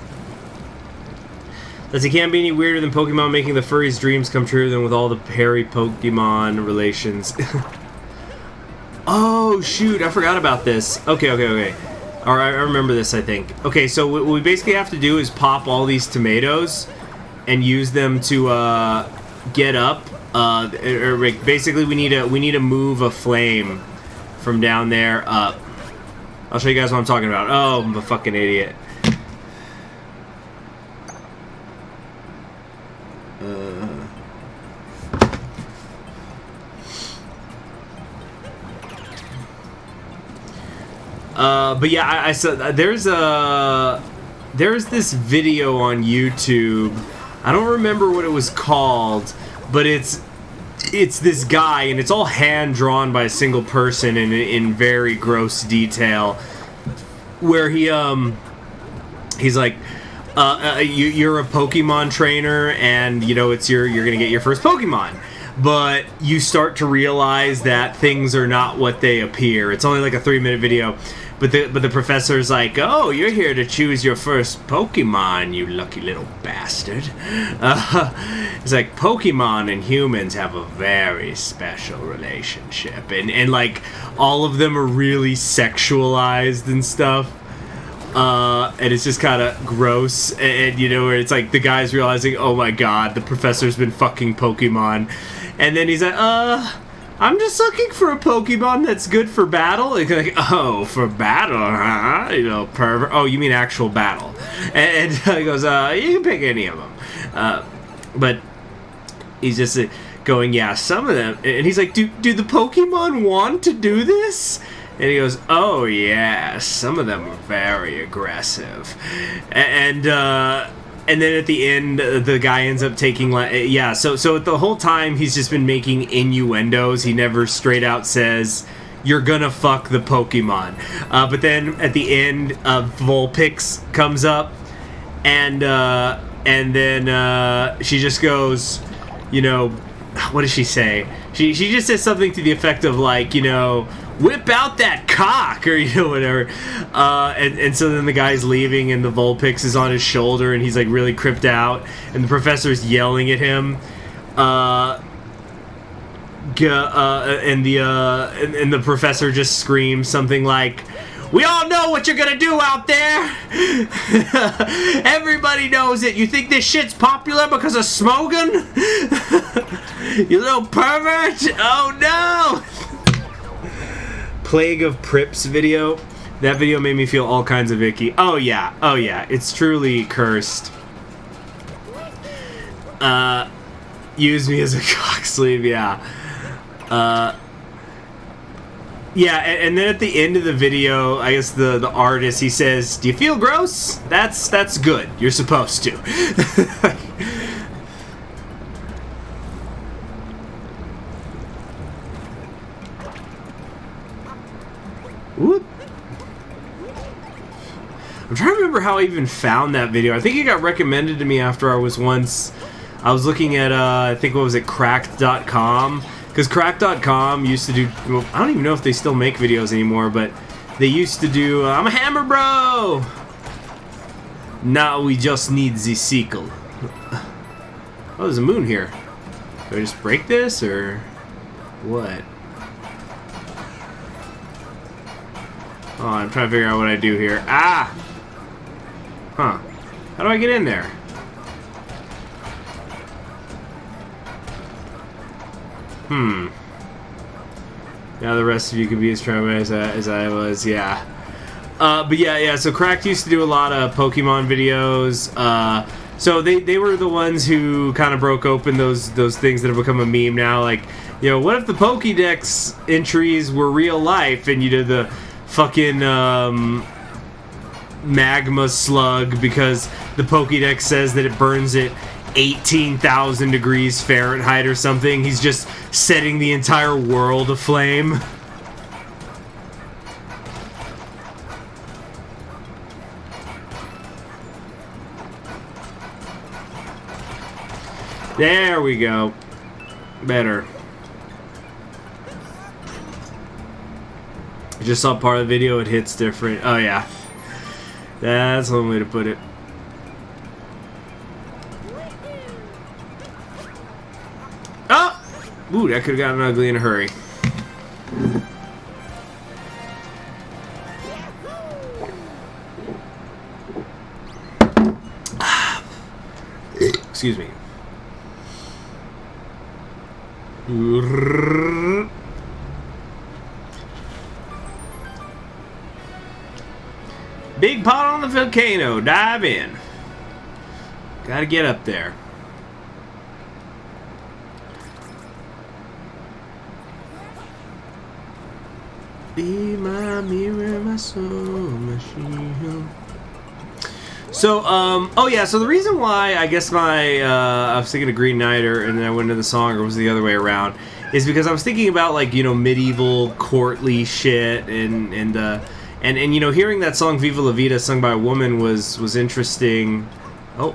Thus, it can't be any weirder than Pokemon making the furries' dreams come true than with all the hairy Pokemon relations. Oh, shoot, I forgot about this. Okay. Alright, I remember this, I think. Okay, so what we basically have to do is pop all these tomatoes and use them to get up. Basically, we need to move a flame from down there up. I'll show you guys what I'm talking about. Oh, I'm a fucking idiot. But yeah, I saw there's this video on YouTube. I don't remember what it was called, but it's this guy, and it's all hand drawn by a single person in very gross detail, where he's like, you're a Pokemon trainer, and you know you're gonna get your first Pokemon. but you start to realize that things are not what they appear. It's only like a 3-minute video, but the professor's like, "Oh, you're here to choose your first Pokemon, you lucky little bastard." It's like Pokemon and humans have a very special relationship, and like all of them are really sexualized and stuff. And it's just kind of gross, and you know, where it's like the guy's realizing, oh my god, the professor's been fucking Pokemon, and then he's like, I'm just looking for a Pokemon that's good for battle. And like, oh, for battle, huh? You know, pervert. Oh, you mean actual battle? And he goes, you can pick any of them. But he's just going, yeah, some of them. And he's like, do the Pokemon want to do this? And he goes, oh yeah, some of them are very aggressive. And then at the end, the guy ends up taking, yeah, so the whole time he's just been making innuendos. He never straight out says, you're gonna fuck the Pokemon. But then at the end, Vulpix comes up, and then she just goes, you know, what does she say? She just says something to the effect of, like, you know, whip out that cock, or, you know, whatever. And so then the guy's leaving, and the Vulpix is on his shoulder, and he's like really creeped out, and the professor's yelling at him. And the professor just screams something like, "We all know what you're gonna do out there. Everybody knows it. You think this shit's popular because of Smogan? You little pervert! Oh no!" Plague of Prips video. That video made me feel all kinds of icky. Oh yeah, it's truly cursed. Use me as a cock sleeve, yeah. Yeah, and then at the end of the video, I guess the artist, he says, "Do you feel gross? That's good. You're supposed to." Whoop. I'm trying to remember how I even found that video. I think it got recommended to me after I was looking at, I think, what was it, Cracked.com? Because Cracked.com used to do, well, I don't even know if they still make videos anymore, but they used to do, I'm a hammer bro! Now we just need the sequel. Oh, there's a moon here. Do I just break this, or what? Oh, I'm trying to figure out what I do here. Ah! Huh. How do I get in there? Now the rest of you can be as traumatized as I was, yeah. But yeah, so Cracked used to do a lot of Pokemon videos. So they were the ones who kind of broke open those things that have become a meme now. Like, you know, what if the Pokédex entries were real life and you did the fucking magma slug because the Pokédex says that it burns at 18,000 degrees Fahrenheit or something. He's just setting the entire world aflame. There we go. Better. I just saw part of the video, it hits different. Oh yeah. That's one way to put it. Oh! Ooh, that could have gotten ugly in a hurry. Excuse me. Big pot on the volcano. Dive in. Gotta get up there. Be my mirror, my soul, my shield. So, oh yeah, so the reason why I guess I was thinking of Green Knight, and then I went into the song, or was it the other way around, is because I was thinking about, like, you know, medieval courtly shit, and you know, hearing that song Viva La Vida sung by a woman was interesting. Oh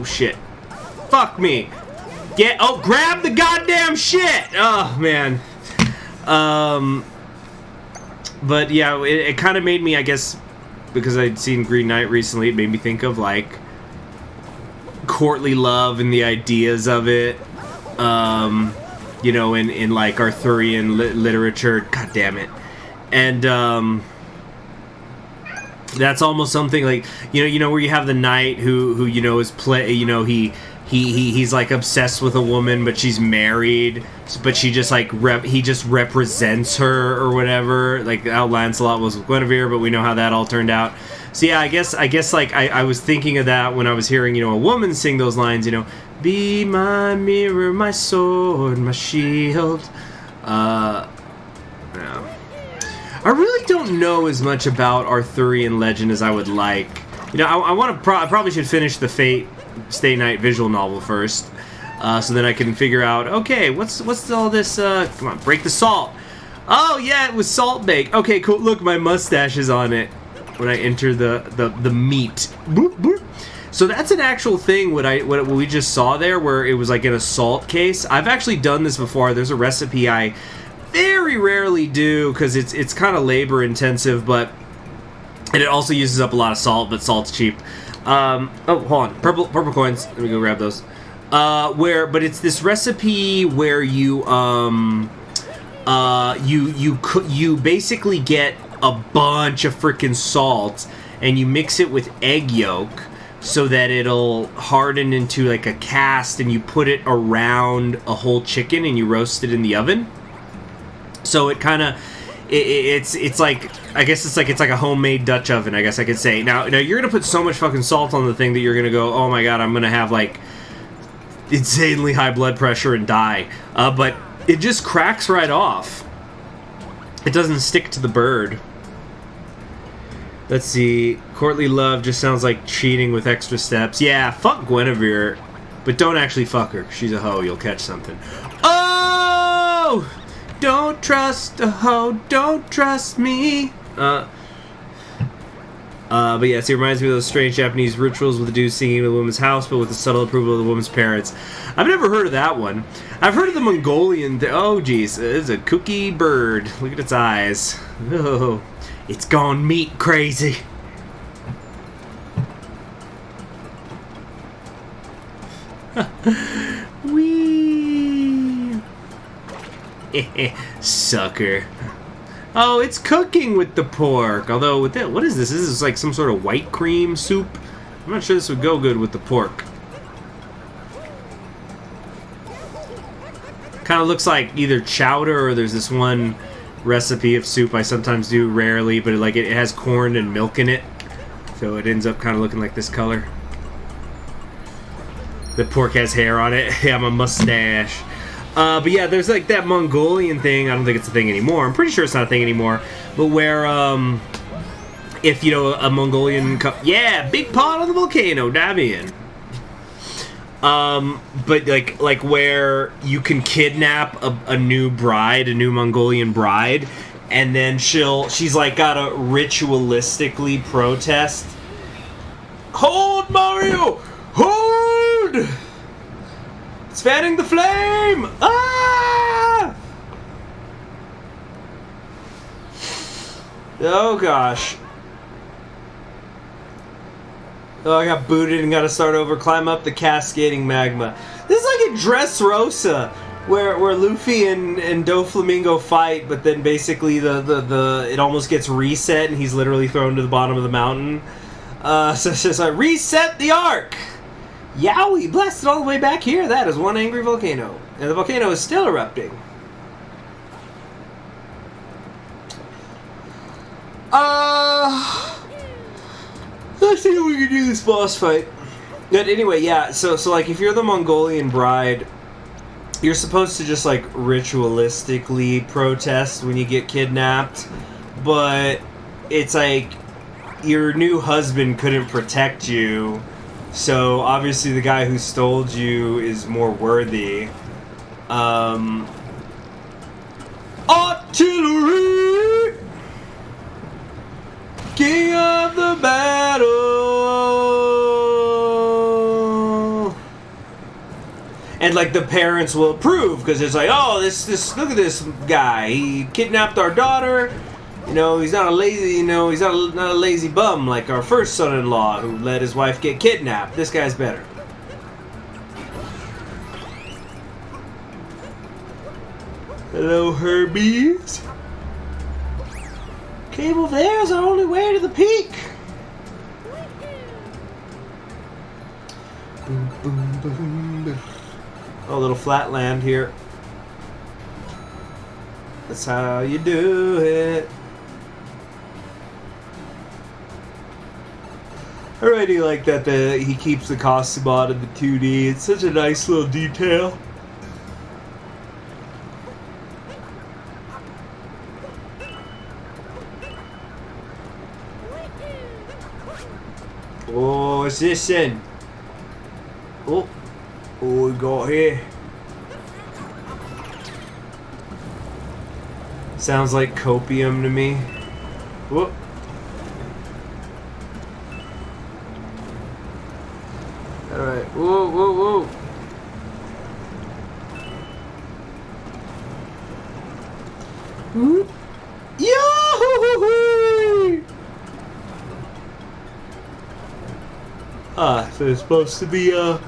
shit. Fuck me. grab the goddamn shit! Oh, man. But yeah, it kind of made me, I guess, because I'd seen Green Knight recently, it made me think of, like, courtly love and the ideas of it. You know, in like, Arthurian literature. God damn it. And, that's almost something like, you know, where you have the knight who you know, is he's like obsessed with a woman, but she's married, but she just like he just represents her or whatever. Like how Lancelot was with Guinevere, but we know how that all turned out. So yeah, I guess like I was thinking of that when I was hearing, you know, a woman sing those lines, you know, be my mirror, my sword, my shield. Yeah. I really don't know as much about Arthurian legend as I would like. You know, I probably should finish the Fate Stay Night visual novel first, so then I can figure out, okay, what's all this, come on, break the salt. Oh yeah, it was salt bake. Okay, cool, look, my mustache is on it when I enter the meat. Boop, boop. So that's an actual thing, what we just saw there, where it was like in a salt case. I've actually done this before. There's a recipe I very rarely do, because it's kind of labor intensive, and it also uses up a lot of salt, but salt's cheap. Oh, hold on, purple coins. Let me go grab those. But it's this recipe where you basically get a bunch of freaking salt and you mix it with egg yolk so that it'll harden into like a cast, and you put it around a whole chicken and you roast it in the oven. So it kind of, it's like, I guess it's like a homemade Dutch oven, I guess I could say. Now you're gonna put so much fucking salt on the thing that you're gonna go, oh my god, I'm gonna have like insanely high blood pressure and die. But it just cracks right off. It doesn't stick to the bird. Let's see. Courtly love just sounds like cheating with extra steps. Yeah, fuck Guinevere, but don't actually fuck her. She's a hoe. You'll catch something. Oh! Don't trust a hoe, don't trust me. But yeah, so it reminds me of those strange Japanese rituals with the dude singing in the woman's house, but with the subtle approval of the woman's parents. I've never heard of that one. I've heard of the Mongolian. Oh, geez, it's a cookie bird. Look at its eyes. Oh, it's gone meat crazy. Wee. Sucker. Oh, it's cooking with the pork. Although, with that, what is this? This is like some sort of white cream soup. I'm not sure this would go good with the pork. Kind of looks like either chowder, or there's this one recipe of soup I sometimes do, rarely, but it has corn and milk in it, so it ends up kind of looking like this color. The pork has hair on it. Yeah, my mustache. But yeah, there's like that Mongolian thing. I don't think it's a thing anymore. I'm pretty sure it's not a thing anymore. But where, if, you know, a Mongolian yeah, big pot on the volcano, dive in. But like where you can kidnap a new bride, a new Mongolian bride, and then she's like gotta ritualistically protest. Hold, Mario! Hold! It's fanning the flame! Ah! Oh gosh. Oh, I got booted and gotta start over. Climb up the cascading magma. This is like a Dressrosa, where Luffy and Doflamingo fight, but then basically it almost gets reset and he's literally thrown to the bottom of the mountain. So it's just like, reset the arc! Yowie, blasted all the way back here. That is one angry volcano. And the volcano is still erupting. Let's see if we can do this boss fight. But anyway, yeah, so like if you're the Mongolian bride, you're supposed to just like ritualistically protest when you get kidnapped, but it's like your new husband couldn't protect you. So, obviously, the guy who stole you is more worthy. Artillery! King of the battle! And, like the parents will approve because it's like, oh, this look at this guy. He kidnapped our daughter. You know, he's not a lazy. You know, he's not a lazy bum like our first son-in-law who let his wife get kidnapped. This guy's better. Hello, Herbies. Cable there's our only way to the peak. Boom, boom, boom, boom. Oh, a little flat land here. That's how you do it. I really like that he keeps the costume on in the 2D. It's such a nice little detail. Oh, what's this then? Oh, what we got here? Sounds like copium to me. Whoop. Alright, whoa, whoa, whoa. Whoop. Yahoo! So it's supposed to be a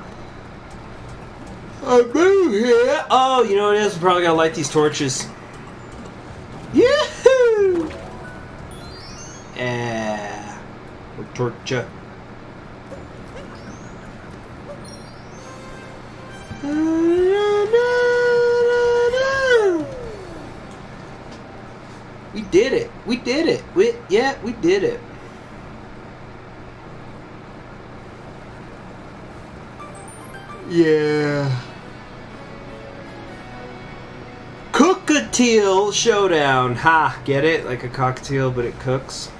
move here. Oh, you know what it is? We probably gotta light these torches. Yahoo! Yeah. Torture. We did it. We did it. We did it. Yeah. Cockatiel showdown. Ha, get it? Like a cockatiel, but it cooks.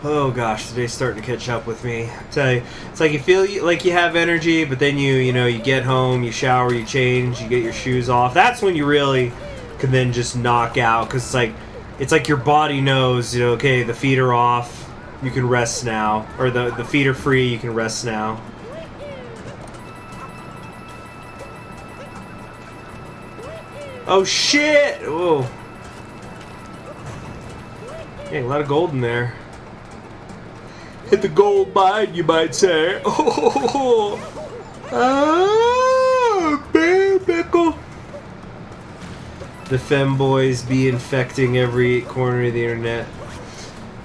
Oh gosh, today's starting to catch up with me. I tell you, it's like you feel like you have energy, but then you get home, you shower, you change, you get your shoes off. That's when you really can then just knock out, because it's like your body knows, okay, the feet are off. You can rest now. Or the feet are free, you can rest now. Oh shit! Whoa. Dang, a lot of gold in there. Hit the gold mine, you might say. Oh, bear pickle. The femboys be infecting every corner of the internet.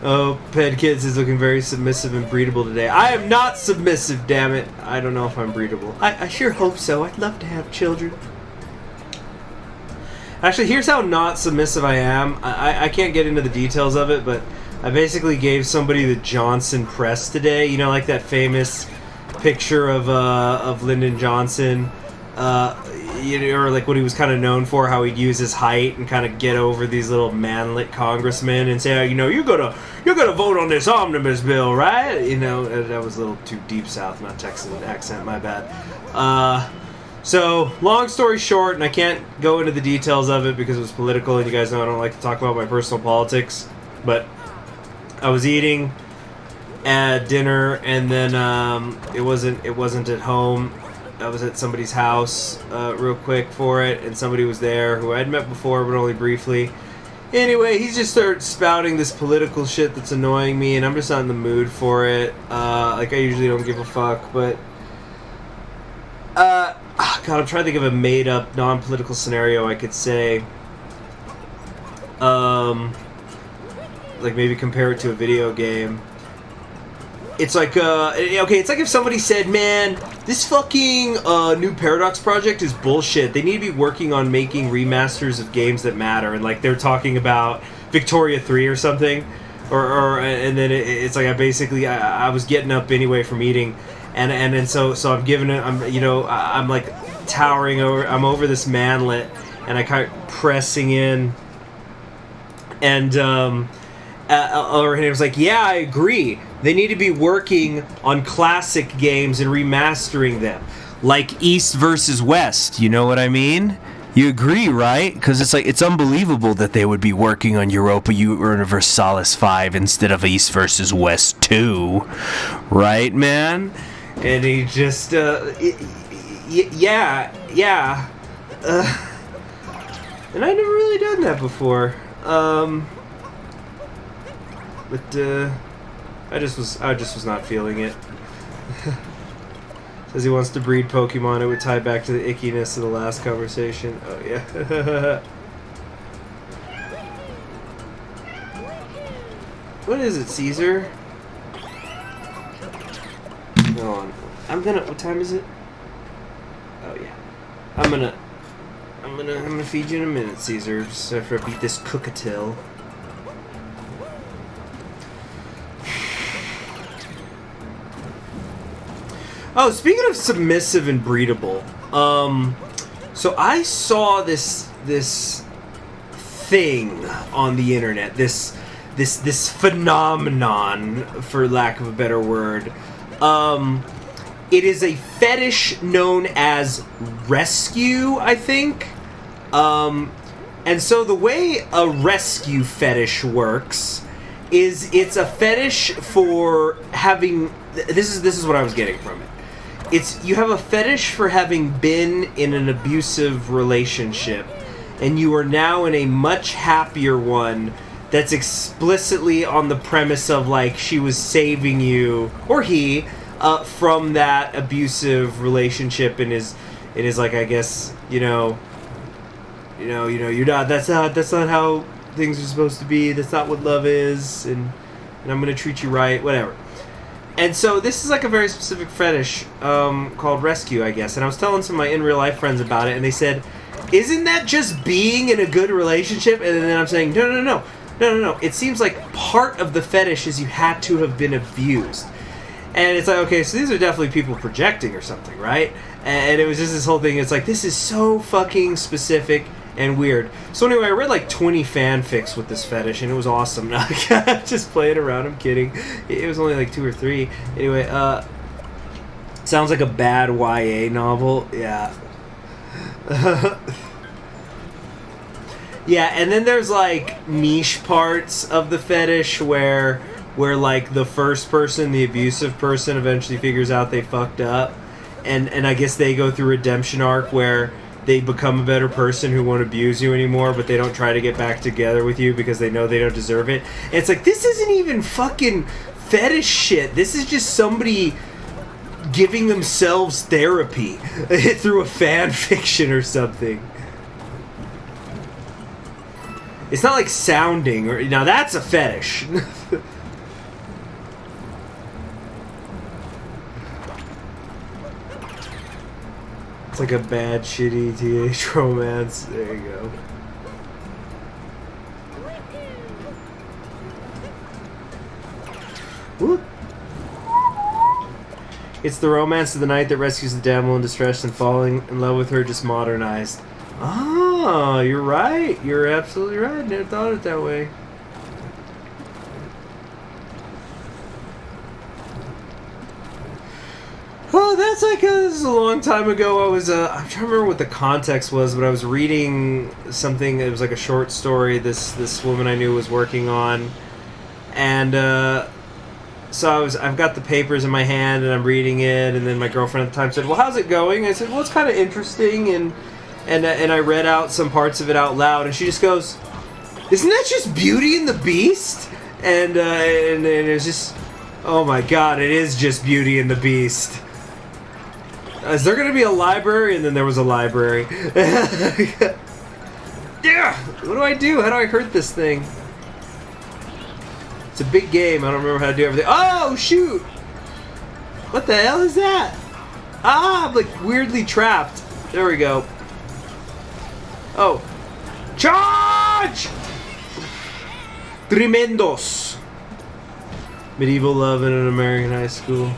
Oh, Ped Kids is looking very submissive and breedable today. I am not submissive, damn it. I don't know if I'm breedable. I sure hope so. I'd love to have children. Actually, here's how not submissive I am. I can't get into the details of it, but I basically gave somebody the Johnson press today. You know, like that famous picture of Lyndon Johnson. Or like what he was kind of known for, how he'd use his height and kind of get over these little manlet congressmen and say, you're gonna vote on this omnibus bill, right? That was a little too deep south, not Texan accent, my bad. So long story short, and I can't go into the details of it because it was political, and you guys know I don't like to talk about my personal politics, but I was eating at dinner, and then it wasn't at home. I was at somebody's house real quick for it, and somebody was there who I'd met before, but only briefly. Anyway, he just started spouting this political shit that's annoying me, and I'm just not in the mood for it. Like, I usually don't give a fuck, but... God, I'm trying to think of a made-up, non-political scenario I could say. Like, maybe compare it to a video game. It's like, it's like if somebody said, man, this fucking new Paradox project is bullshit. They need to be working on making remasters of games that matter. And, like, they're talking about Victoria 3 or something. And then it's like I was getting up anyway from eating. And so I'm giving it, I'm like towering over, I'm over this manlet. And I kind of pressing in. And, or it was like, yeah, I agree. They need to be working on classic games and remastering them. Like East versus West, you know what I mean? You agree, right? Because it's unbelievable that they would be working on Europa Universalis 5 instead of East versus West 2. Right, man? and he just, yeah. And I never really done that before. But I just was not feeling it. Says he wants to breed Pokemon. It would tie back to the ickiness of the last conversation. Oh yeah. What is it, Caesar? Hold on. What time is it? Oh yeah. I'm gonna feed you in a minute, Caesar. Just after I beat this Cookatill. Oh, speaking of submissive and breedable, so I saw this thing on the internet, this phenomenon, for lack of a better word. It is a fetish known as rescue, I think. And so the way a rescue fetish works is it's a fetish for having. This is what I was getting from it. You have a fetish for having been in an abusive relationship, and you are now in a much happier one that's explicitly on the premise of, like, she was saving you, or he, from that abusive relationship, and is like, I guess, you're not, that's not how things are supposed to be, that's not what love is, and I'm gonna treat you right, whatever. And so this is like a very specific fetish called rescue, I guess. And I was telling some of my in real life friends about it, and they said, "Isn't that just being in a good relationship?" And then I'm saying, No. It seems like part of the fetish is you had to have been abused. And it's like, okay, so these are definitely people projecting or something, right? And it was just this whole thing. It's like, this is so fucking specific and weird. So anyway, I read like 20 fanfics with this fetish, and it was awesome. No, just playing around. I'm kidding. It was only like 2 or 3. Anyway, sounds like a bad YA novel. Yeah. Yeah, and then there's like niche parts of the fetish where like the first person, the abusive person, eventually figures out they fucked up, and I guess they go through a redemption arc where they become a better person who won't abuse you anymore, but they don't try to get back together with you because they know they don't deserve it. And it's like, this isn't even fucking fetish shit. This is just somebody giving themselves therapy through a fan fiction or something. It's not like sounding, or now that's a fetish. It's like a bad, shitty teenage romance. There you go. Whoop. It's the romance of the knight that rescues the damsel in distress, and falling in love with her just modernized. Oh, you're right. You're absolutely right. Never thought of it that way. Oh, that's like this is a long time ago. I'm trying to remember what the context was, but I was reading something. It was like a short story this woman I knew was working on, and so I've got the papers in my hand and I'm reading it, and then my girlfriend at the time said, "Well, how's it going?" I said, "Well, it's kind of interesting," and I read out some parts of it out loud, and she just goes, "Isn't that just Beauty and the Beast?" And it was just, oh my god, it is just Beauty and the Beast. Is there going to be a library? And then there was a library. Yeah! What do I do? How do I hurt this thing? It's a big game. I don't remember how to do everything. Oh, shoot! What the hell is that? Ah, I'm like weirdly trapped. There we go. Oh. Charge! Tremendos. Medieval love in an American high school.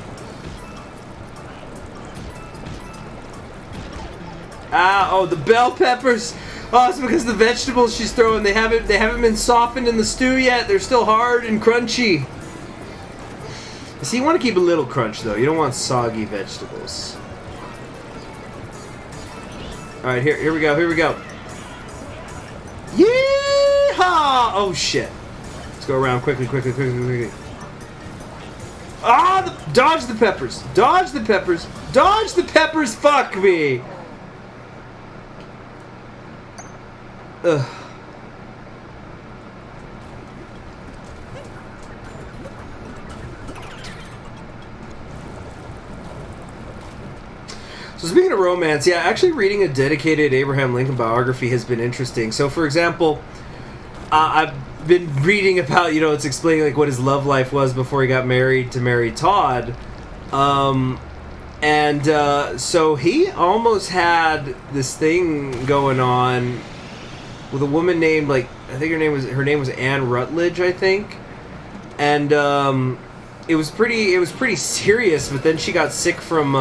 Ah, oh, the bell peppers. Oh, it's because the vegetables she's throwing, they haven't been softened in the stew yet. They're still hard and crunchy. See, you want to keep a little crunch though. You don't want soggy vegetables. All right, here we go. Yeehaw! Oh shit! Let's go around quickly. Dodge the peppers! Dodge the peppers! Dodge the peppers! Fuck me! Ugh. So speaking of romance, yeah, actually reading a dedicated Abraham Lincoln biography has been interesting. So, for example, I've been reading about, it's explaining like what his love life was before he got married to Mary Todd. So he almost had this thing going on with a woman named, like, I think her name was Anne Rutledge, I think. And it was pretty serious, but then she got sick from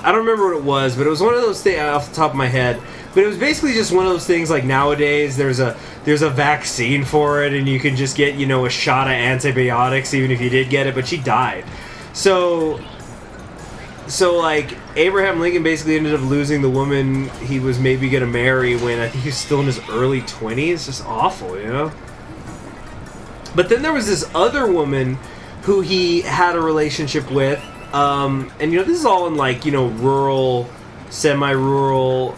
I don't remember what it was, but it was one of those things off the top of my head. But it was basically just one of those things like nowadays there's a vaccine for it and you can just get, a shot of antibiotics even if you did get it, but she died. So like Abraham Lincoln basically ended up losing the woman he was maybe going to marry when I think he was still in his early 20s. Just awful, But then there was this other woman who he had a relationship with. And this is all in like, rural, semi-rural,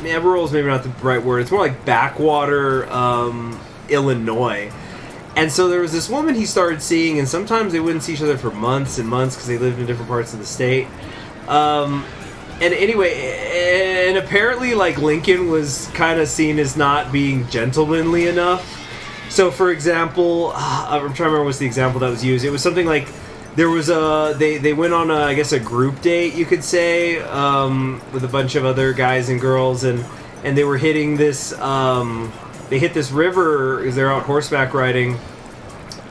rural is maybe not the right word, it's more like backwater, Illinois. And so there was this woman he started seeing, and sometimes they wouldn't see each other for months and months because they lived in different parts of the state. And anyway, and apparently like Lincoln was kind of seen as not being gentlemanly enough. So for example, I'm trying to remember what's the example that was used. It was something like, there was they went on I guess a group date, you could say, with a bunch of other guys and girls, and they were hitting this they hit this river because they're out horseback riding,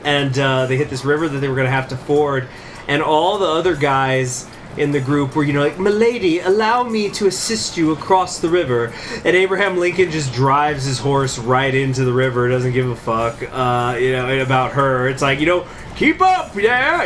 and they hit this river that they were going to have to ford, and all the other guys in the group were like, "Milady, allow me to assist you across the river," and Abraham Lincoln just drives his horse right into the river, doesn't give a fuck about her. It's like, keep up, yeah,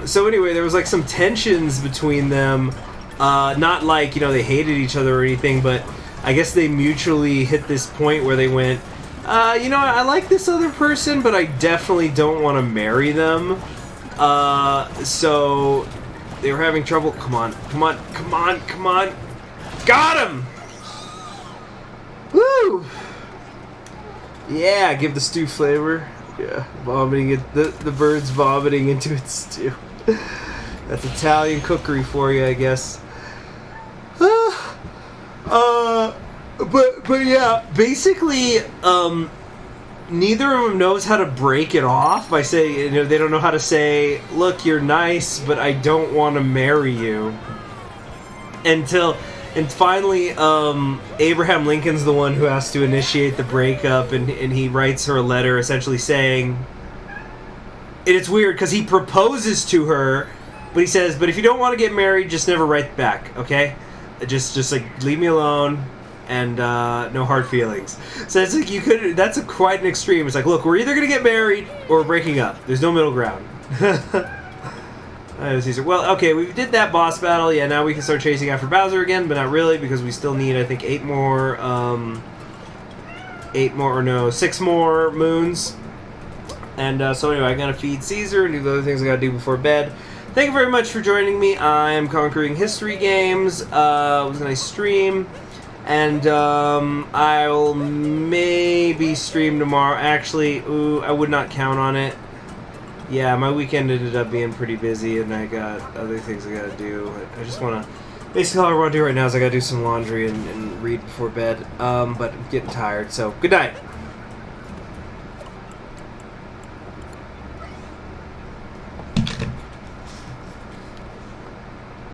so anyway, there was like some tensions between them, not like, they hated each other or anything, but I guess they mutually hit this point where they went, I like this other person, but I definitely don't want to marry them, so they were having trouble. Come on, got him! Woo! Yeah, give the stew flavor. Yeah, vomiting it. The bird's vomiting into its stew. That's Italian cookery for you, I guess. But yeah, basically, neither of them knows how to break it off by saying, they don't know how to say, "Look, you're nice, but I don't want to marry you." And finally, Abraham Lincoln's the one who has to initiate the breakup, and he writes her a letter essentially saying, and it's weird because he proposes to her, but he says, "But if you don't want to get married, just never write back, okay? Just like leave me alone, and no hard feelings." So it's like that's quite an extreme. It's like, look, we're either gonna get married or we're breaking up. There's no middle ground. Well, okay, we did that boss battle. Yeah, now we can start chasing after Bowser again, but not really, because we still need, I think, 6 more moons. And so anyway, I gotta feed Caesar and do the other things I gotta do before bed. Thank you very much for joining me. I am Conquering History Games. It was a nice stream. And I'll maybe stream tomorrow. Actually, I would not count on it. Yeah, my weekend ended up being pretty busy, and I got other things I gotta do. I just wanna... Basically, all I want to do right now is I gotta do some laundry and read before bed. But I'm getting tired, so good night.